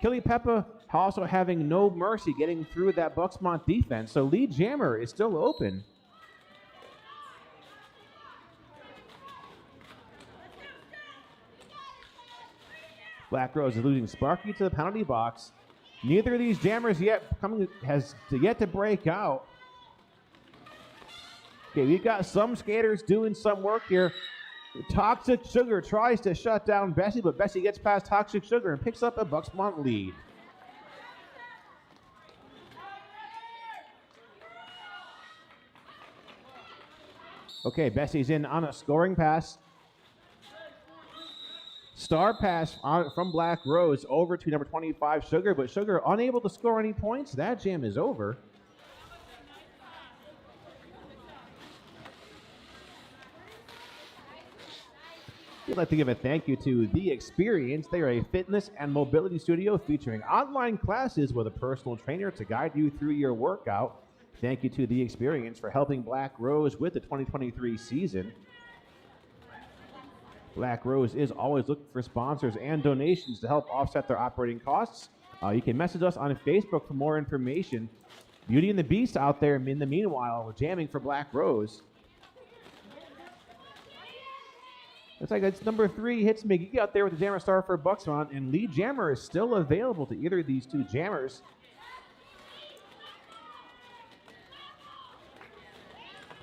Killy Peppa also having no mercy getting through that Bux-mont defense. So lead jammer is still open. Black Rose is losing Sparky to the penalty box. Neither of these jammers has yet to break out. Okay, we've got some skaters doing some work here. Toxic Sugar tries to shut down Bessie, but Bessie gets past Toxic Sugar and picks up a Bux-mont lead. Okay, Bessie's in on a scoring pass. Star pass from Black Rose over to number 25, Sugar, but Sugar unable to score any points. That jam is over. We'd like to give a thank you to The Experience. They are a fitness and mobility studio featuring online classes with a personal trainer to guide you through your workout. Thank you to The Experience for helping Black Rose with the 2023 season. Black Rose is always looking for sponsors and donations to help offset their operating costs. You can message us on Facebook for more information. Beauty and the Beast out there in the meanwhile jamming for Black Rose. Looks like it's number 3 hits McGee out there with the jammer star for Bux-mont, and lead jammer is still available to either of these two jammers.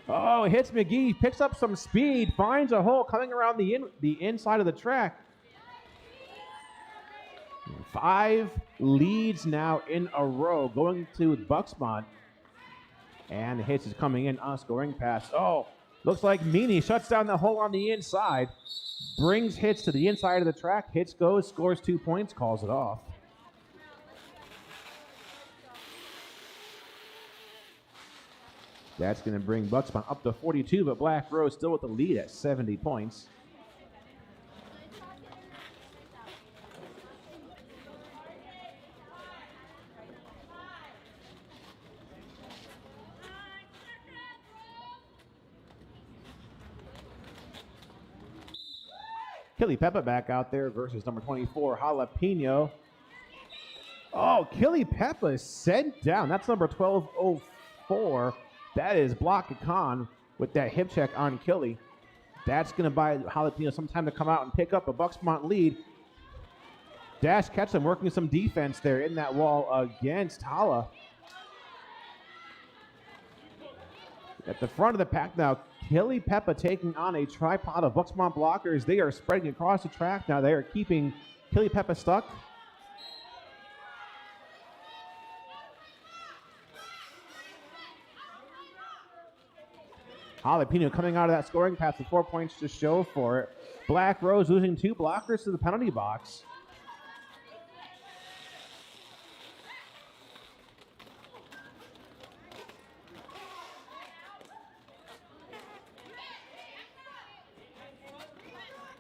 Oh, hits McGee, picks up some speed, finds a hole coming around the inside of the track. 5 leads now in a row going to Bux-mont. And the hits is coming in on a scoring pass. Oh, looks like Meanie shuts down the hole on the inside. Brings hits to the inside of the track. Hits goes, scores 2 points, calls it off. That's going to bring Bux-mont up to 42, but Black Rose still with the lead at 70 points. Killy Peppa back out there versus number 24, Jalapeno. Oh, Killy Peppa is sent down. That's number 1204. That is Block Khan with that hip check on Killy. That's going to buy Jalapeno some time to come out and pick up a Bux-mont lead. Dash Ketchum working some defense there in that wall against Hala. At the front of the pack now, Killy Peppa taking on a tripod of Bux-mont blockers. They are spreading across the track now. They are keeping Killy Peppa stuck. Jalapeno coming out of that scoring pass with 4 points to show for it. Black Rose losing 2 blockers to the penalty box.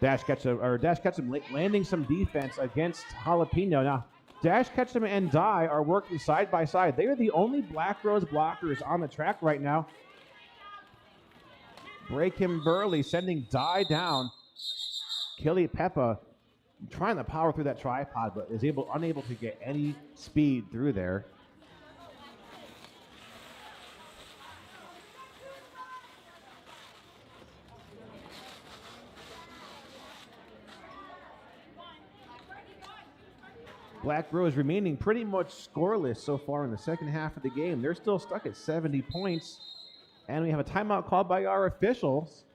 Dash Ketchum landing some defense against Jalapeno. Now, Dash Ketchum and Dye are working side by side. They are the only Black Rose blockers on the track right now. Break him Burley sending Dye down. Killy Peppa trying to power through that tripod, but is unable to get any speed through there. Black Rose remaining pretty much scoreless so far in the second half of the game. They're still stuck at 70 points. And we have a timeout called by our officials.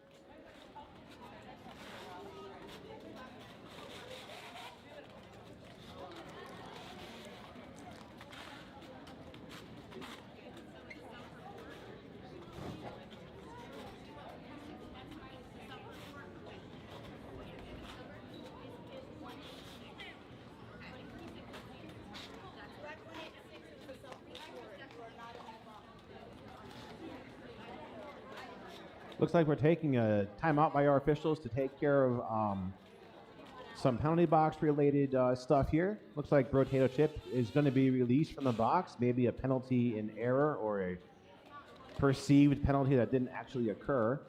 Looks like we're taking a timeout by our officials to take care of some penalty box related stuff here. Looks like Potato Chip is going to be released from the box. Maybe a penalty in error or a perceived penalty that didn't actually occur.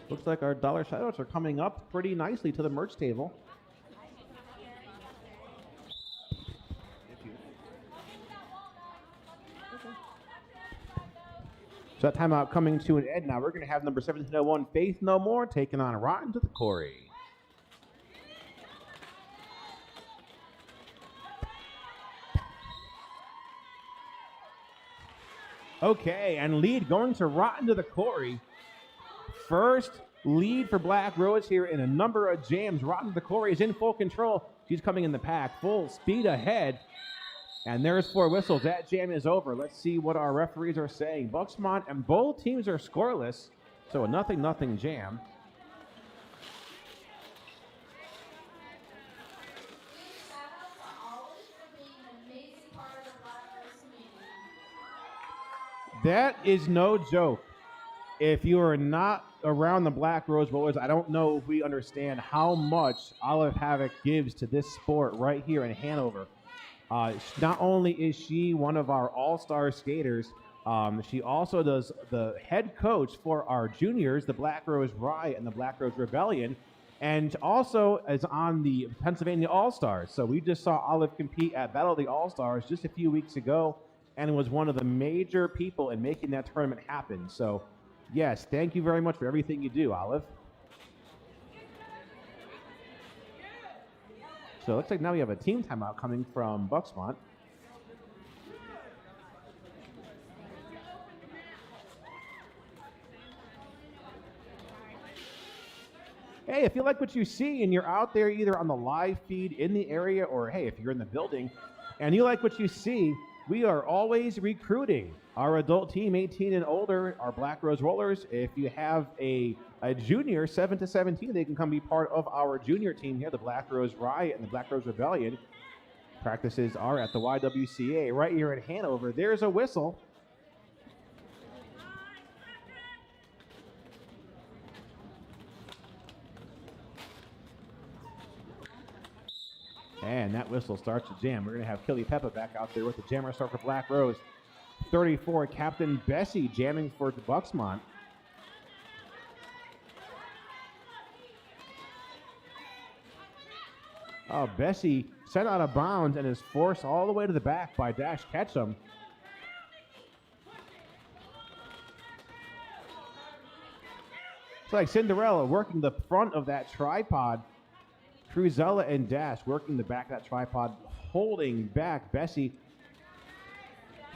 Looks like our dollar shoutouts are coming up pretty nicely to the merch table. So that timeout coming to an end now. We're going to have number 1701, Faith No More, taking on Rotten to the Quarry. Okay, and lead going to Rotten to the Quarry. First lead for Black Rose here in a number of jams. Rotten to the Quarry is in full control. She's coming in the pack, full speed ahead. And there's 4 whistles. That jam is over. Let's see what our referees are saying. Bux-mont and both teams are scoreless. So a 0-0 jam. That is no joke. If you are not around the Black Rose Rollers, I don't know if we understand how much Olive Havoc gives to this sport right here in Hanover. Not only is she one of our all-star skaters, she also does the head coach for our juniors, the Black Rose Riot and the Black Rose Rebellion, and also is on the Pennsylvania All-Stars. So we just saw Olive compete at Battle of the All-Stars just a few weeks ago and was one of the major people in making that tournament happen. So, yes, thank you very much for everything you do, Olive. So it looks like now we have a team timeout coming from Bux-mont. Hey, if you like what you see and you're out there either on the live feed in the area or, hey, if you're in the building and you like what you see, we are always recruiting our adult team, 18 and older, our Black Rose Rollers. If you have a junior, 7 to 17, they can come be part of our junior team here, the Black Rose Riot and the Black Rose Rebellion. Practices are at the YWCA right here in Hanover. There's a whistle. And that whistle starts the jam. We're going to have Killy Peppa back out there with the jammer start for Black Rose. 34, Captain Bessie jamming for the Bux-mont. Oh, Bessie sent out of bounds and is forced all the way to the back by Dash Ketchum. It's like Cinderella working the front of that tripod. Cruzella and Dash working the back of that tripod, holding back Bessie.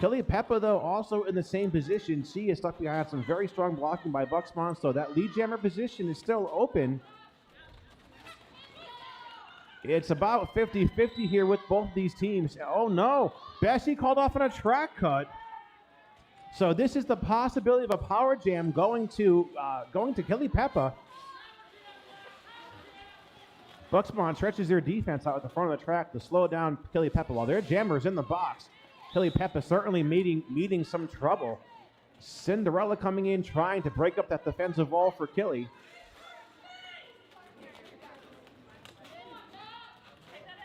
Kelly Peppa, though, also in the same position. She is stuck behind some very strong blocking by Bux-mont, so that lead jammer position is still open. It's about 50-50 here with both these teams. Oh, no. Bessie called off on a track cut. So this is the possibility of a power jam going to Kelly Peppa. Bux-mont stretches their defense out at the front of the track to slow down Kelly Peppa. While their jammer's in the box, Kelly Peppa certainly meeting some trouble. Cinderella coming in, trying to break up that defensive wall for Kelly.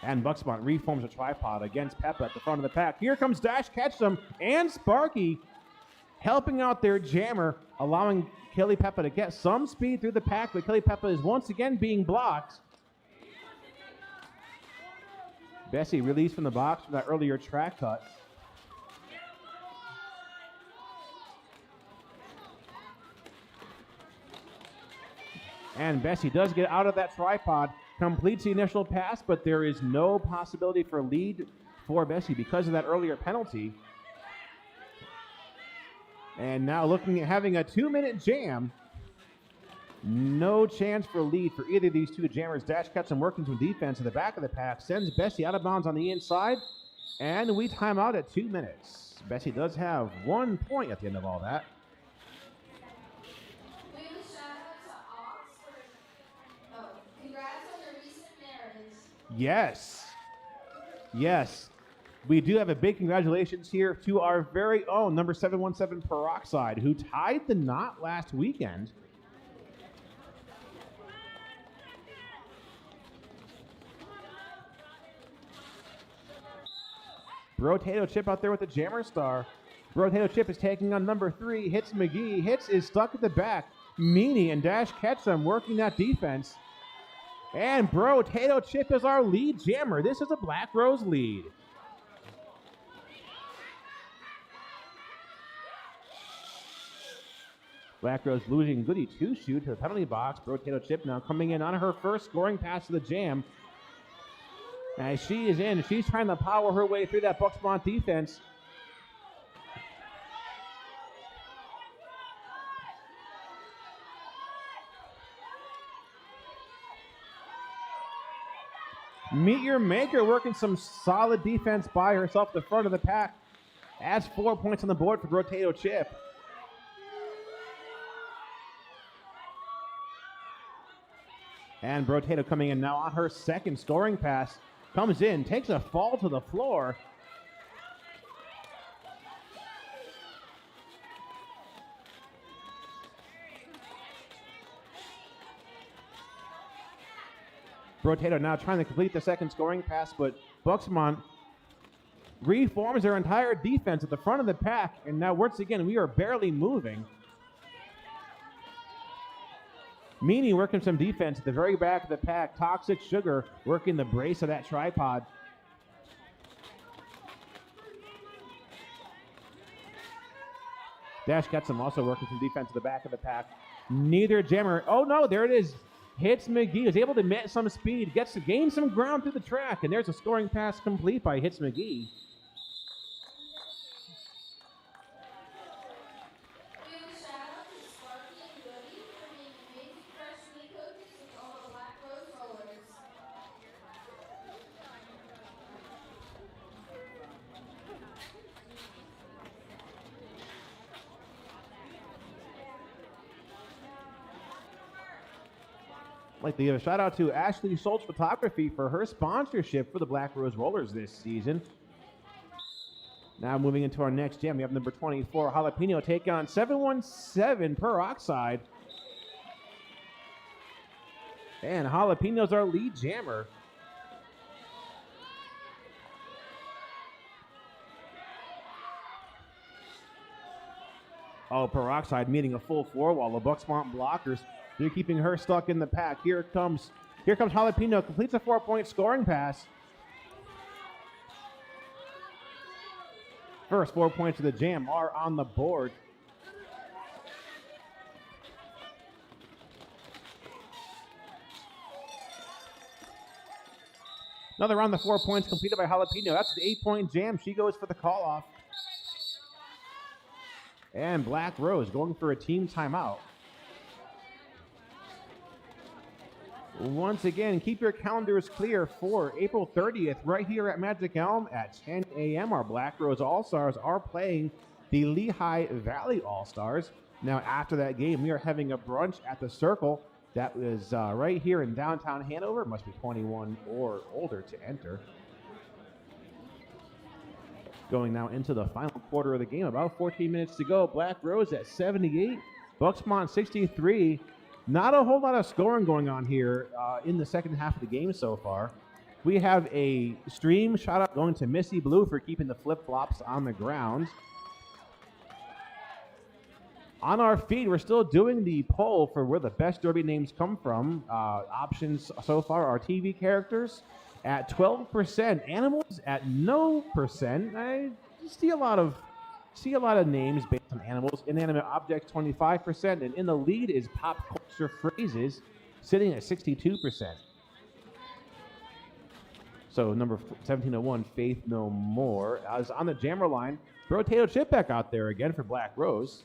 And Bux-mont reforms a tripod against Peppa at the front of the pack. Here comes Dash Ketchum and Sparky helping out their jammer, allowing Kelly Peppa to get some speed through the pack, but Kelly Peppa is once again being blocked. Bessie released from the box from that earlier track cut. And Bessie does get out of that tripod, completes the initial pass, but there is no possibility for lead for Bessie because of that earlier penalty. And now looking at having a 2-minute jam. No chance for lead for either of these two jammers. Dash cuts and working some defense in the back of the pack. Sends Bessie out of bounds on the inside. And we time out at 2 minutes. Bessie does have 1 point at the end of all that. We have a shout out to Oxford. Oh, congrats on your recent marriage. Yes. Yes. We do have a big congratulations here to our very own number 717 Peroxide, who tied the knot last weekend. Brotato Chip out there with the Jammer Star. Brotato Chip is taking on number 3. Hits McGee. Hits is stuck at the back. Meanie and Dash Ketchum working that defense. And Brotato Chip is our lead jammer. This is a Black Rose lead. Black Rose losing Goody Two-Shoot to the penalty box. Brotato Chip now coming in on her first scoring pass of the jam. As she is in, she's trying to power her way through that Bux-mont defense. Meet Your Maker working some solid defense by herself at the front of the pack. Adds 4 points on the board for Brotato Chip. And Brotato coming in now on her second scoring pass. Comes in, takes a fall to the floor. Brotato now trying to complete the second scoring pass, but Bux-mont reforms their entire defense at the front of the pack, and now once again we are barely moving. Meanie working some defense at the very back of the pack. Toxic Sugar working the brace of that tripod. Dash Ketchum also working some defense at the back of the pack. Neither jammer. Oh no, there it is. Hits McGee. Is able to get some speed. Gets to gain some ground through the track. And there's a scoring pass complete by Hits McGee. I'd like to give a shout out to Ashley Shultz Photography for her sponsorship for the Black Rose Rollers this season. Now moving into our next jam, we have number 24, Jalapeno, take on 717 Peroxide. And Jalapeno's our lead jammer. Oh, Peroxide meeting a full floor wall. The Bux-mont blockers. They're keeping her stuck in the pack. Here comes Jalapeno, completes a 4-point scoring pass. First 4 points of the jam are on the board. Another round of 4 points completed by Jalapeno. That's an 8-point jam. She goes for the call-off. And Black Rose going for a team timeout. Once again, keep your calendars clear for April 30th right here at Magic Elm at 10 a.m. Our Black Rose All-Stars are playing the Lehigh Valley All-Stars. Now, after that game, we are having a brunch at the Circle. That is right here in downtown Hanover. Must be 21 or older to enter. Going now into the final quarter of the game. About 14 minutes to go. Black Rose at 78. Bux-mont 63. Not a whole lot of scoring going on here in the second half of the game so far. We have a stream shout out going to Missy Blue for keeping the flip-flops on the ground. On our feed, we're still doing the poll for where the best Derby names come from. Options so far are TV characters at 12%, animals at no percent. I see a lot of names based on animals. Inanimate objects 25%, and in the lead is pop culture phrases, sitting at 62%. So number 1701, Faith No More, is on the jammer line. Potato Chip back out there again for Black Rose.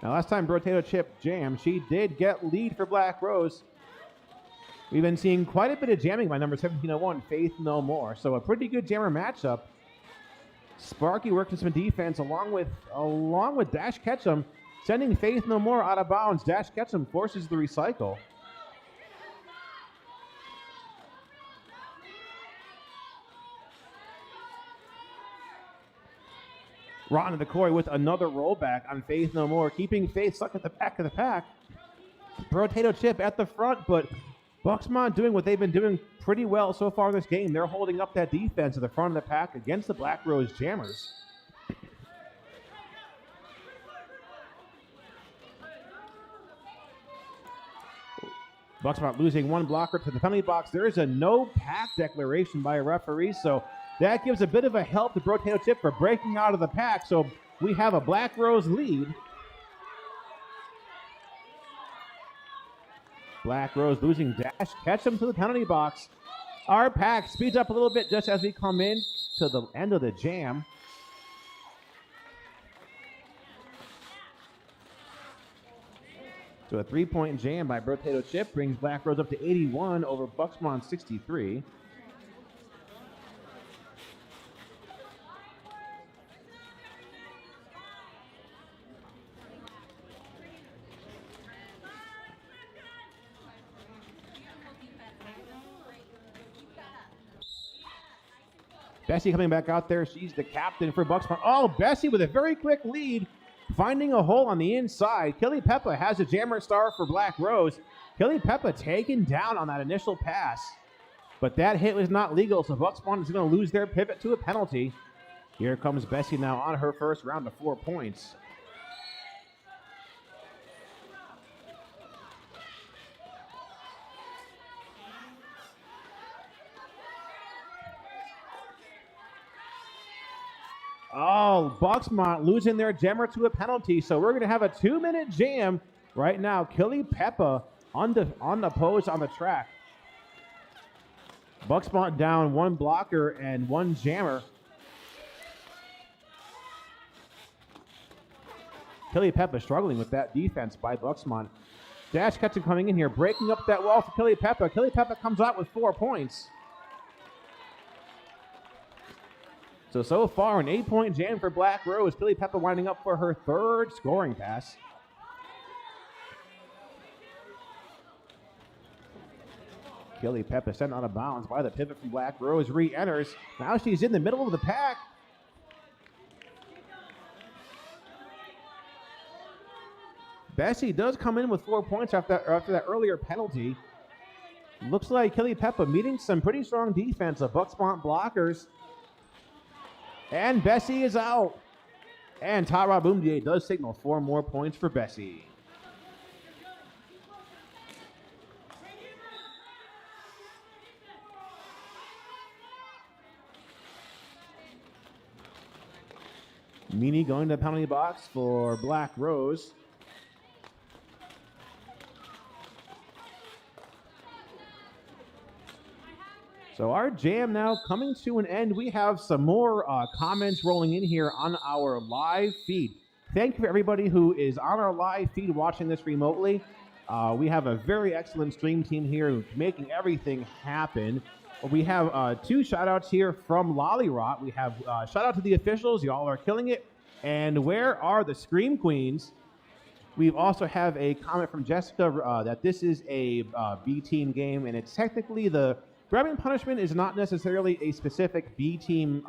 Now, last time Potato Chip jammed, she did get lead for Black Rose. We've been seeing quite a bit of jamming by number 1701, Faith No More. So a pretty good jammer matchup. Sparky working some defense along with Dash Ketchum, sending Faith No More out of bounds. Dash Ketchum forces the recycle. Rotten to the Corey with another rollback on Faith No More, keeping Faith stuck at the back of the pack. Potato Chip at the front, but Bux-mont doing what they've been doing pretty well so far in this game. They're holding up that defense at the front of the pack against the Black Rose Jammers. Bux-mont losing one blocker to the penalty box. There is a no pack declaration by a referee, so that gives a bit of a help to Potato Chip for breaking out of the pack. So we have a Black Rose lead. Black Rose losing Dash Ketchum to the penalty box. Our pack speeds up a little bit just as we come in to the end of the jam. So a 3-point jam by Potato Chip brings Black Rose up to 81 over Bux-mont 63. Bessie coming back out there. She's the captain for Bux-mont. Oh, Bessie with a very quick lead, finding a hole on the inside. Kelly Peppa has a jammer star for Black Rose. Kelly Peppa taken down on that initial pass, but that hit was not legal, so Bux-mont is going to lose their pivot to a penalty. Here comes Bessie now on her first round of 4 points. Oh, Bux-mont losing their jammer to a penalty. So we're going to have a 2-minute jam right now. Kelly Peppa unopposed on the track. Bux-mont down one blocker and one jammer. Kelly Peppa struggling with that defense by Bux-mont. Dash Ketchum coming in here, breaking up that wall for Kelly Peppa. Kelly Peppa comes out with 4 points. So far, an 8-point jam for Black Rose. Kelly Peppa winding up for her third scoring pass. Kelly Peppa sent out of bounds by the pivot from Black Rose. Re-enters. Now she's in the middle of the pack. Bessie does come in with 4 points after that earlier penalty. Looks like Kelly Peppa meeting some pretty strong defense of Bux-mont blockers. And Bessie is out. And Tara Boomdier does signal 4 more points for Bessie. Meanie going to the penalty box for Black Rose. So our jam now coming to an end. We have some more comments rolling in here on our live feed. Thank you for everybody who is on our live feed watching this remotely. We have a very excellent stream team here making everything happen. We have 2 shout-outs here from Lollyrot. We have shout-out to the officials. Y'all are killing it. And where are the Scream Queens? We also have a comment from Jessica that this is a B-team game, and it's technically the Grime Punishment is not necessarily a specific B-team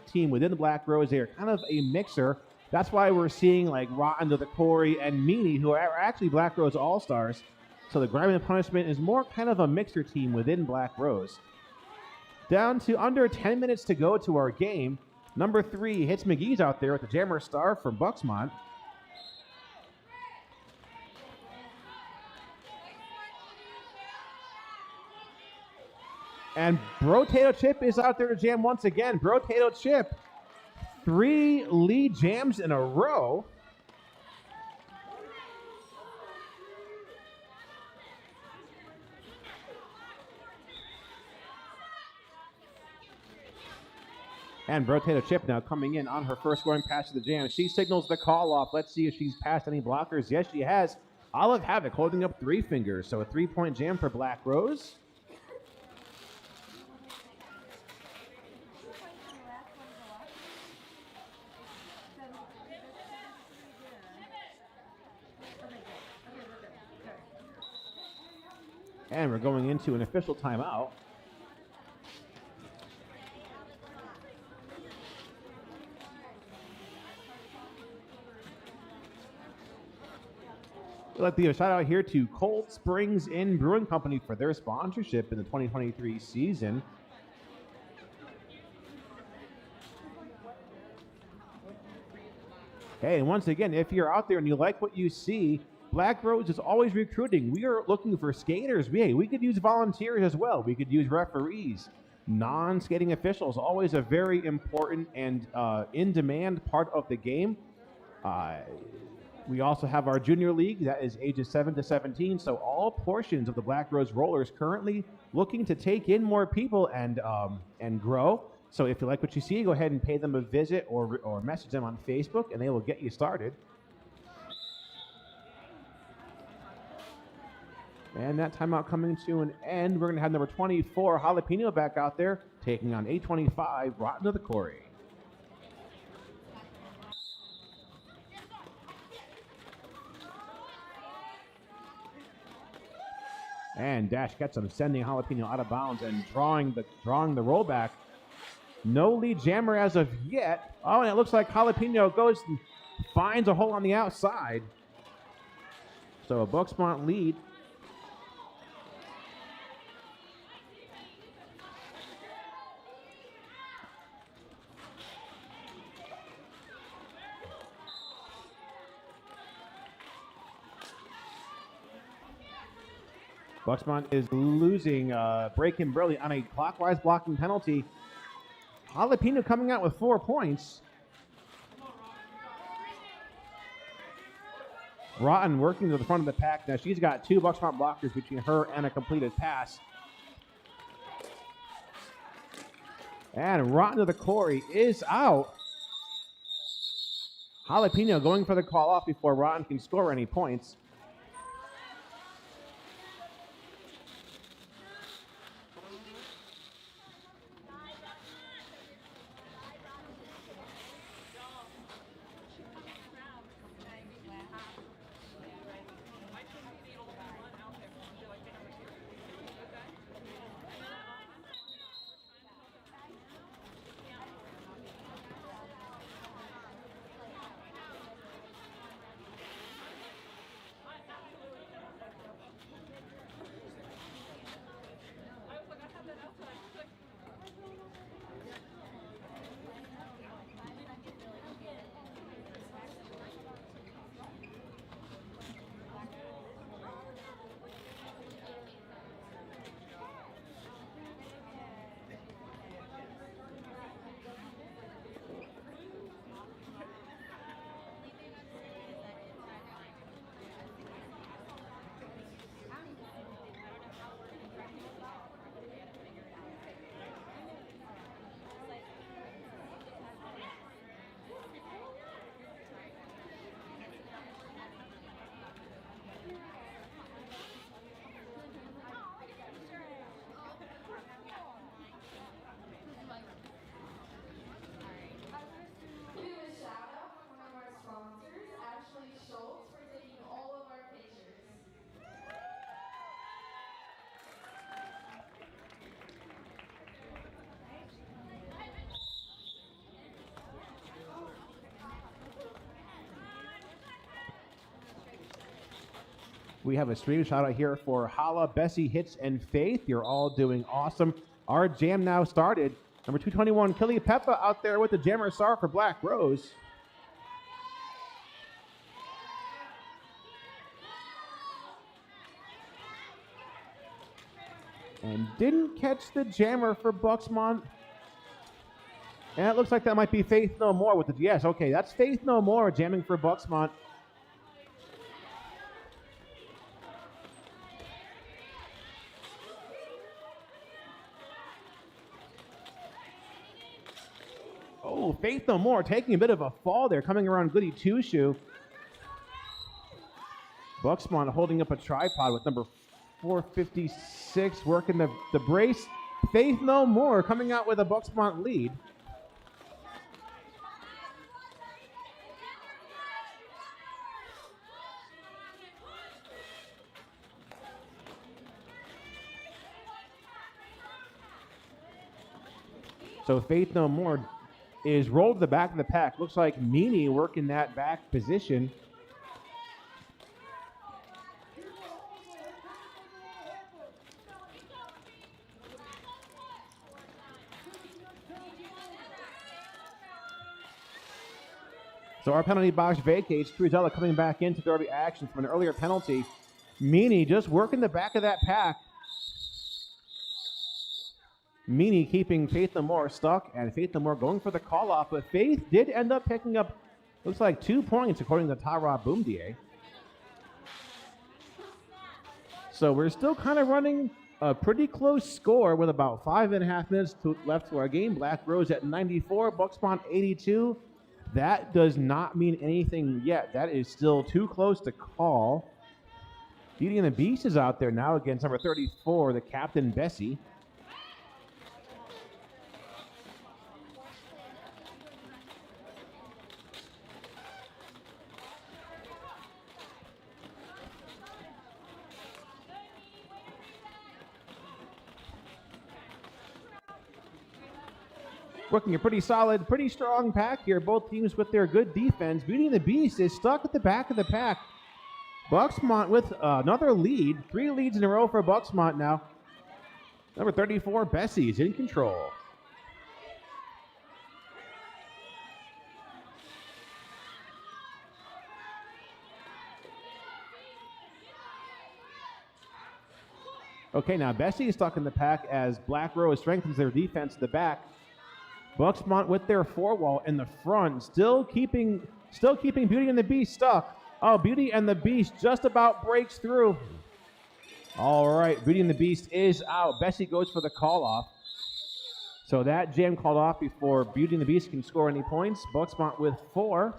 team within the Black Rose. They are kind of a mixer. That's why we're seeing like Rotten to the Corey and Meanie, who are actually Black Rose All-Stars. So the Grime Punishment is more kind of a mixer team within Black Rose. Down to under 10 minutes to go to our game. Number 3 hits McGee's out there with the jammer star from Bux-mont. And Potato Chip is out there to jam once again. Potato Chip 3 lead jams in a row. And Rotato Chip now coming in on her first going pass to the jam. She signals the call off. Let's see if she's passed any blockers. Yes, she has. Olive Havoc holding up 3 fingers. So a 3-point jam for Black Rose. And we're going into an official timeout. I'd like to give a shout out here to Cold Springs Inn Brewing Company for their sponsorship in the 2023 season. Hey, and once again, if you're out there and you like what you see, Black Rose is always recruiting. We are looking for skaters. We could use volunteers as well. We could use referees, non-skating officials. Always a very important and in-demand part of the game. We also have our junior league that is ages 7 to 17. So all portions of the Black Rose Rollers currently looking to take in more people and grow. So if you like what you see, go ahead and pay them a visit or message them on Facebook, and they will get you started. And that timeout coming to an end. We're going to have number 24, Jalapeno, back out there, taking on 825, Rotten to the Quarry. And Dash gets him, sending Jalapeno out of bounds and drawing the rollback. No lead jammer as of yet. Oh, and it looks like Jalapeno goes and finds a hole on the outside. So a Bux-mont lead. Bux-mont is losing break-in Burley on a clockwise blocking penalty. Jalapeno coming out with 4 points. Rotten working to the front of the pack. Now she's got 2 Bux-mont blockers between her and a completed pass. And Rotten to the Quarry is out. Jalapeno going for the call off before Rotten can score any points. Shultz for taking all of our pictures. We have a stream shout out here for Hala, Bessie, Hits, and Faith. You're all doing awesome. Our jam now started. Number 221, Killy Peppa out there with the jammer star for Black Rose. And didn't catch the jammer for Bux-mont. And it looks like that might be Faith No More with the, yes, okay, that's Faith No More jamming for Bux-mont. Oh, Faith No More taking a bit of a fall there, coming around Goody Two-Shoe. Bux-mont holding up a tripod with number 456, working the brace. Faith No More coming out with a Bux-mont lead. So Faith No More is rolled to the back of the pack. Looks like Meanie working that back position. So our penalty box vacates. Truzella coming back into Derby action from an earlier penalty. Meanie just working the back of that pack. Meanie keeping Faith No More stuck, and Faith No More going for the call-off, but Faith did end up picking up, looks like 2 points according to Tara Boomdier. So we're still kind of running a pretty close score with about 5.5 minutes left to our game. Black Rose at 94, Bux-mont 82. That does not mean anything yet. That is still too close to call. Beauty and the Beast is out there now against number 34, the captain Bessie. Working a pretty solid, pretty strong pack here. Both teams with their good defense. Beauty and the Beast is stuck at the back of the pack. Bux-mont with another lead. 3 leads in a row for Bux-mont now. Number 34, Bessie, is in control. Okay, now Bessie is stuck in the pack as Black Rose strengthens their defense at the back. Bux-mont with their 4-wall in the front, still keeping Beauty and the Beast stuck. Oh, Beauty and the Beast just about breaks through. All right, Beauty and the Beast is out. Bessie goes for the call-off. So that jam called off before Beauty and the Beast can score any points. Bux-mont with 4.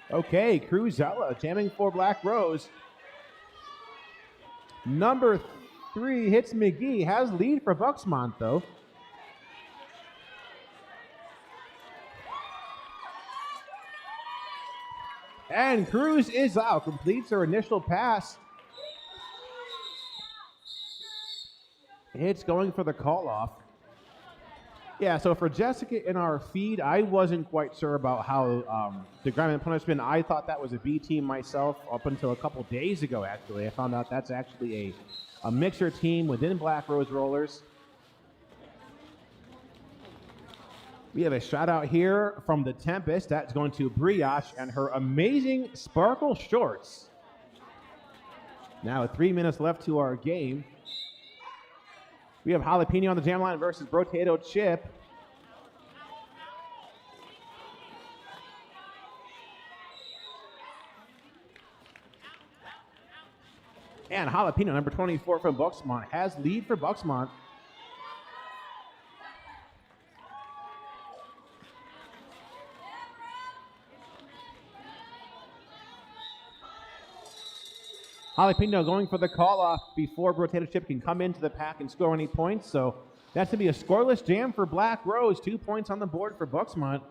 Okay, Cruzella jamming for Black Rose. Number 3 hits McGee, has lead for Bux-mont though. And Cruz is out, completes her initial pass. It's going for the call-off. Yeah, so for Jessica in our feed, I wasn't quite sure about how the Grime Punishment, I thought that was a B team myself up until a couple days ago, actually. I found out that's actually a mixer team within Black Rose Rollers. We have a shout out here from the Tempest. That's going to Brioche and her amazing sparkle shorts. Now with 3 minutes left to our game. We have Jalapeno on the jam line versus Potato Chip. And Jalapeno, number 24 from Bux-mont, has lead for Bux-mont. Jalapeno going for the call-off before Potato Chip can come into the pack and score any points. So that's going to be a scoreless jam for Black Rose. 2 points on the board for Bux-mont.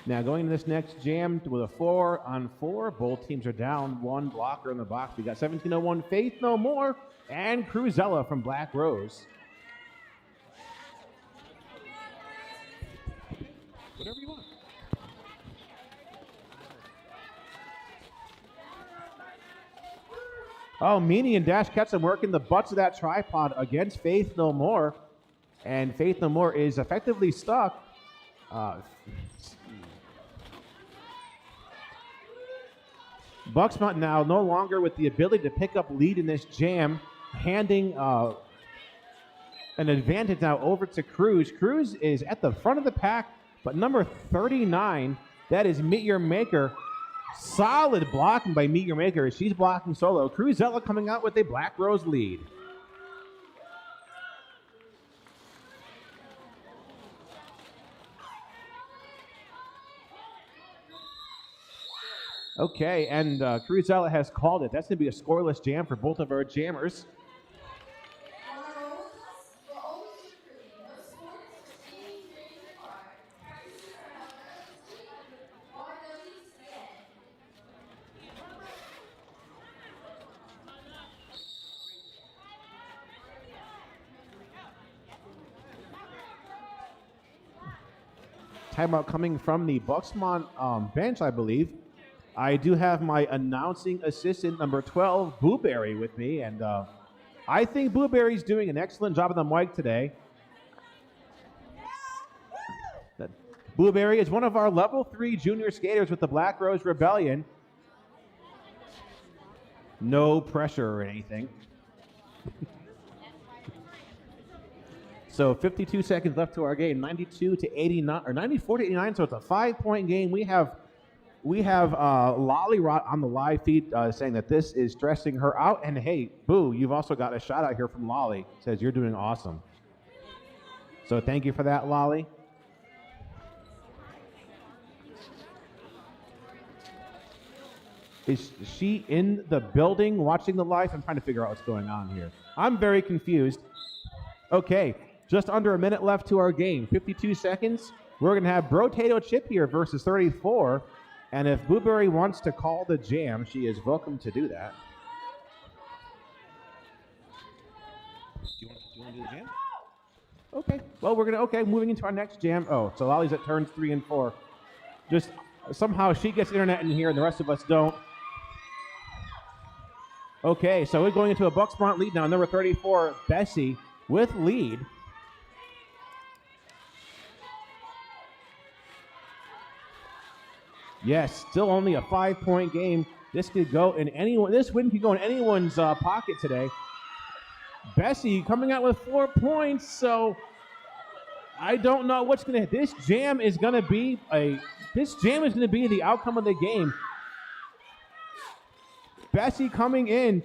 Now going into this next jam with a 4-on-4. Both teams are down. One blocker in the box. We got 1701 Faith No More and Cruzella from Black Rose. Whatever you want. Oh, Meanie and Dash Ketchum working the butts of that tripod against Faith No More. And Faith No More is effectively stuck. Bux-mont now no longer with the ability to pick up lead in this jam, handing an advantage now over to Cruz. Cruz is at the front of the pack, but number 39, that is Meet Your Maker. Solid blocking by Meet Your Maker. She's blocking solo. Cruzella coming out with a Black Rose lead. Okay, and Cruzella has called it. That's going to be a scoreless jam for both of our jammers. Timeout coming from the Bux-mont bench, I believe. I do have my announcing assistant, number 12, Blueberry, with me, and I think Blueberry's doing an excellent job on the mic today. Blueberry is one of our level 3 junior skaters with the Black Rose Rebellion. No pressure or anything. So 52 seconds left to our game, 92 to 89, or 94 to 89. So it's a 5-point game. We have Lolly Rot on the live feed saying that this is stressing her out. And hey, Boo, you've also got a shout out here from Lolly. Says you're doing awesome. So thank you for that, Lolly. Is she in the building watching the live? I'm trying to figure out what's going on here. I'm very confused. Okay, just under a minute left to our game. 52 seconds. We're going to have Brotato Chip here versus 34. And if Blueberry wants to call the jam, she is welcome to do that. Do you want to do the jam? Okay. Well, we're going to, moving into our next jam. Oh, so Lolly's at turns 3 and 4. Just somehow she gets internet in here and the rest of us don't. Okay, so we're going into a Bux-mont lead now. Number 34, Bessie, with lead. Yes, still only a 5-point game. This could go in anyone. This win could go in anyone's pocket today. Bessie coming out with 4 points, so I don't know what's gonna. This jam is gonna be the outcome of the game. Bessie coming in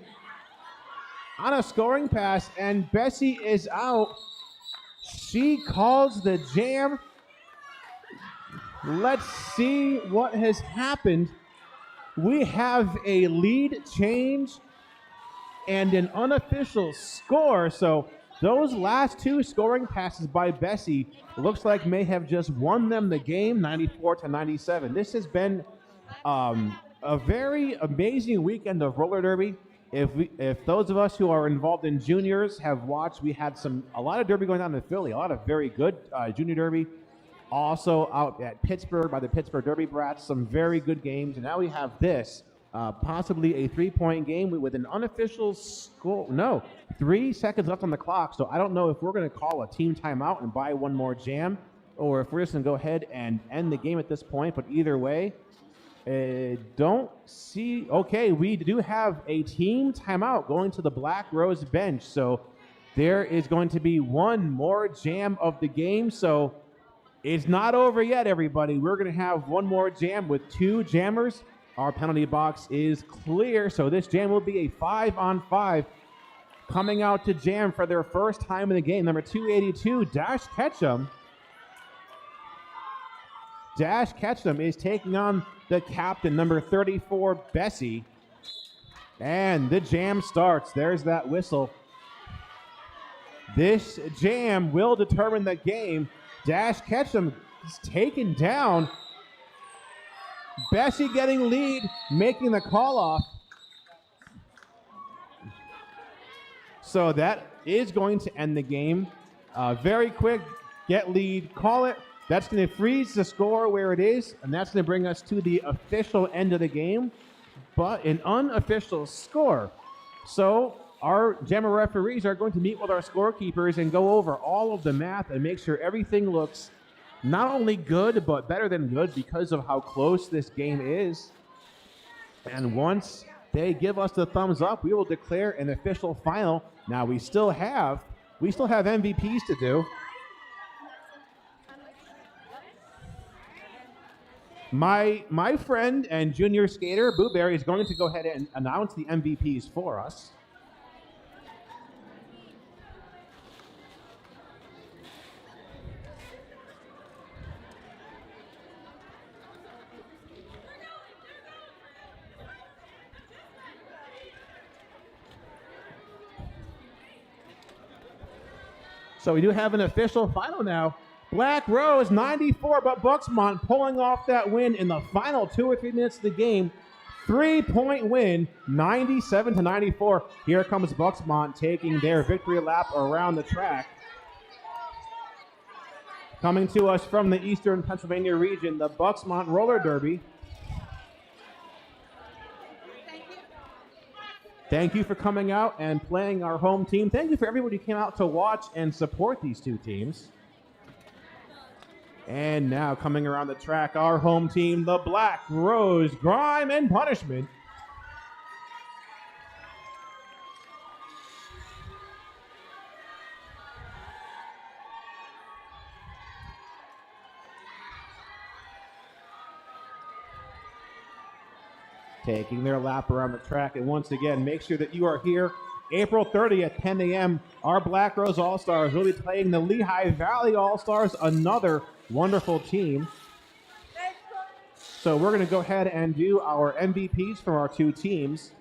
on a scoring pass, and Bessie is out. She calls the jam. Let's see what has happened. We have a lead change and an unofficial score. So those last 2 scoring passes by Bessie looks like may have just won them the game, 94 to 97. This has been a very amazing weekend of roller derby. If those of us who are involved in juniors have watched, we had a lot of derby going on in Philly, a lot of very good junior derby. Also out at Pittsburgh by the Pittsburgh Derby Brats, some very good games. And now we have this, possibly a 3-point game with an unofficial score. No, 3 seconds left on the clock. So I don't know if we're going to call a team timeout and buy one more jam, or if we're just going to go ahead and end the game at this point. But either way, don't see. Okay, we do have a team timeout going to the Black Rose bench. So there is going to be one more jam of the game. So it's not over yet, everybody. We're going to have one more jam with 2 jammers. Our penalty box is clear, so this jam will be a 5-on-5. Coming out to jam for their first time in the game, number 282, Dash Ketchum. Dash Ketchum is taking on the captain, number 34, Bessie. And the jam starts. There's that whistle. This jam will determine the game. Dash Ketchum is taken down. Bessie getting lead, making the call off. So that is going to end the game. Very quick, get lead, call it. That's going to freeze the score where it is, and that's going to bring us to the official end of the game, but an unofficial score. So our JAMA referees are going to meet with our scorekeepers and go over all of the math and make sure everything looks not only good, but better than good because of how close this game is. And once they give us the thumbs up, we will declare an official final. Now we still have MVPs to do. My friend and junior skater, Booberry, is going to go ahead and announce the MVPs for us. So we do have an official final now. Black Rose 94, but Bux-mont pulling off that win in the final 2 or 3 minutes of the game. 3-point win, 97-94. Here comes Bux-mont taking their victory lap around the track. Coming to us from the Eastern Pennsylvania region, the Bux-mont Roller Derby. Thank you for coming out and playing our home team. Thank you for everybody who came out to watch and support these two teams. And now coming around the track, our home team, the Black Rose Grime Punishment. Taking their lap around the track. And once again, make sure that you are here April 30th, 10 a.m. Our Black Rose All-Stars will be playing the Lehigh Valley All-Stars, another wonderful team. So we're going to go ahead and do our MVPs from our two teams.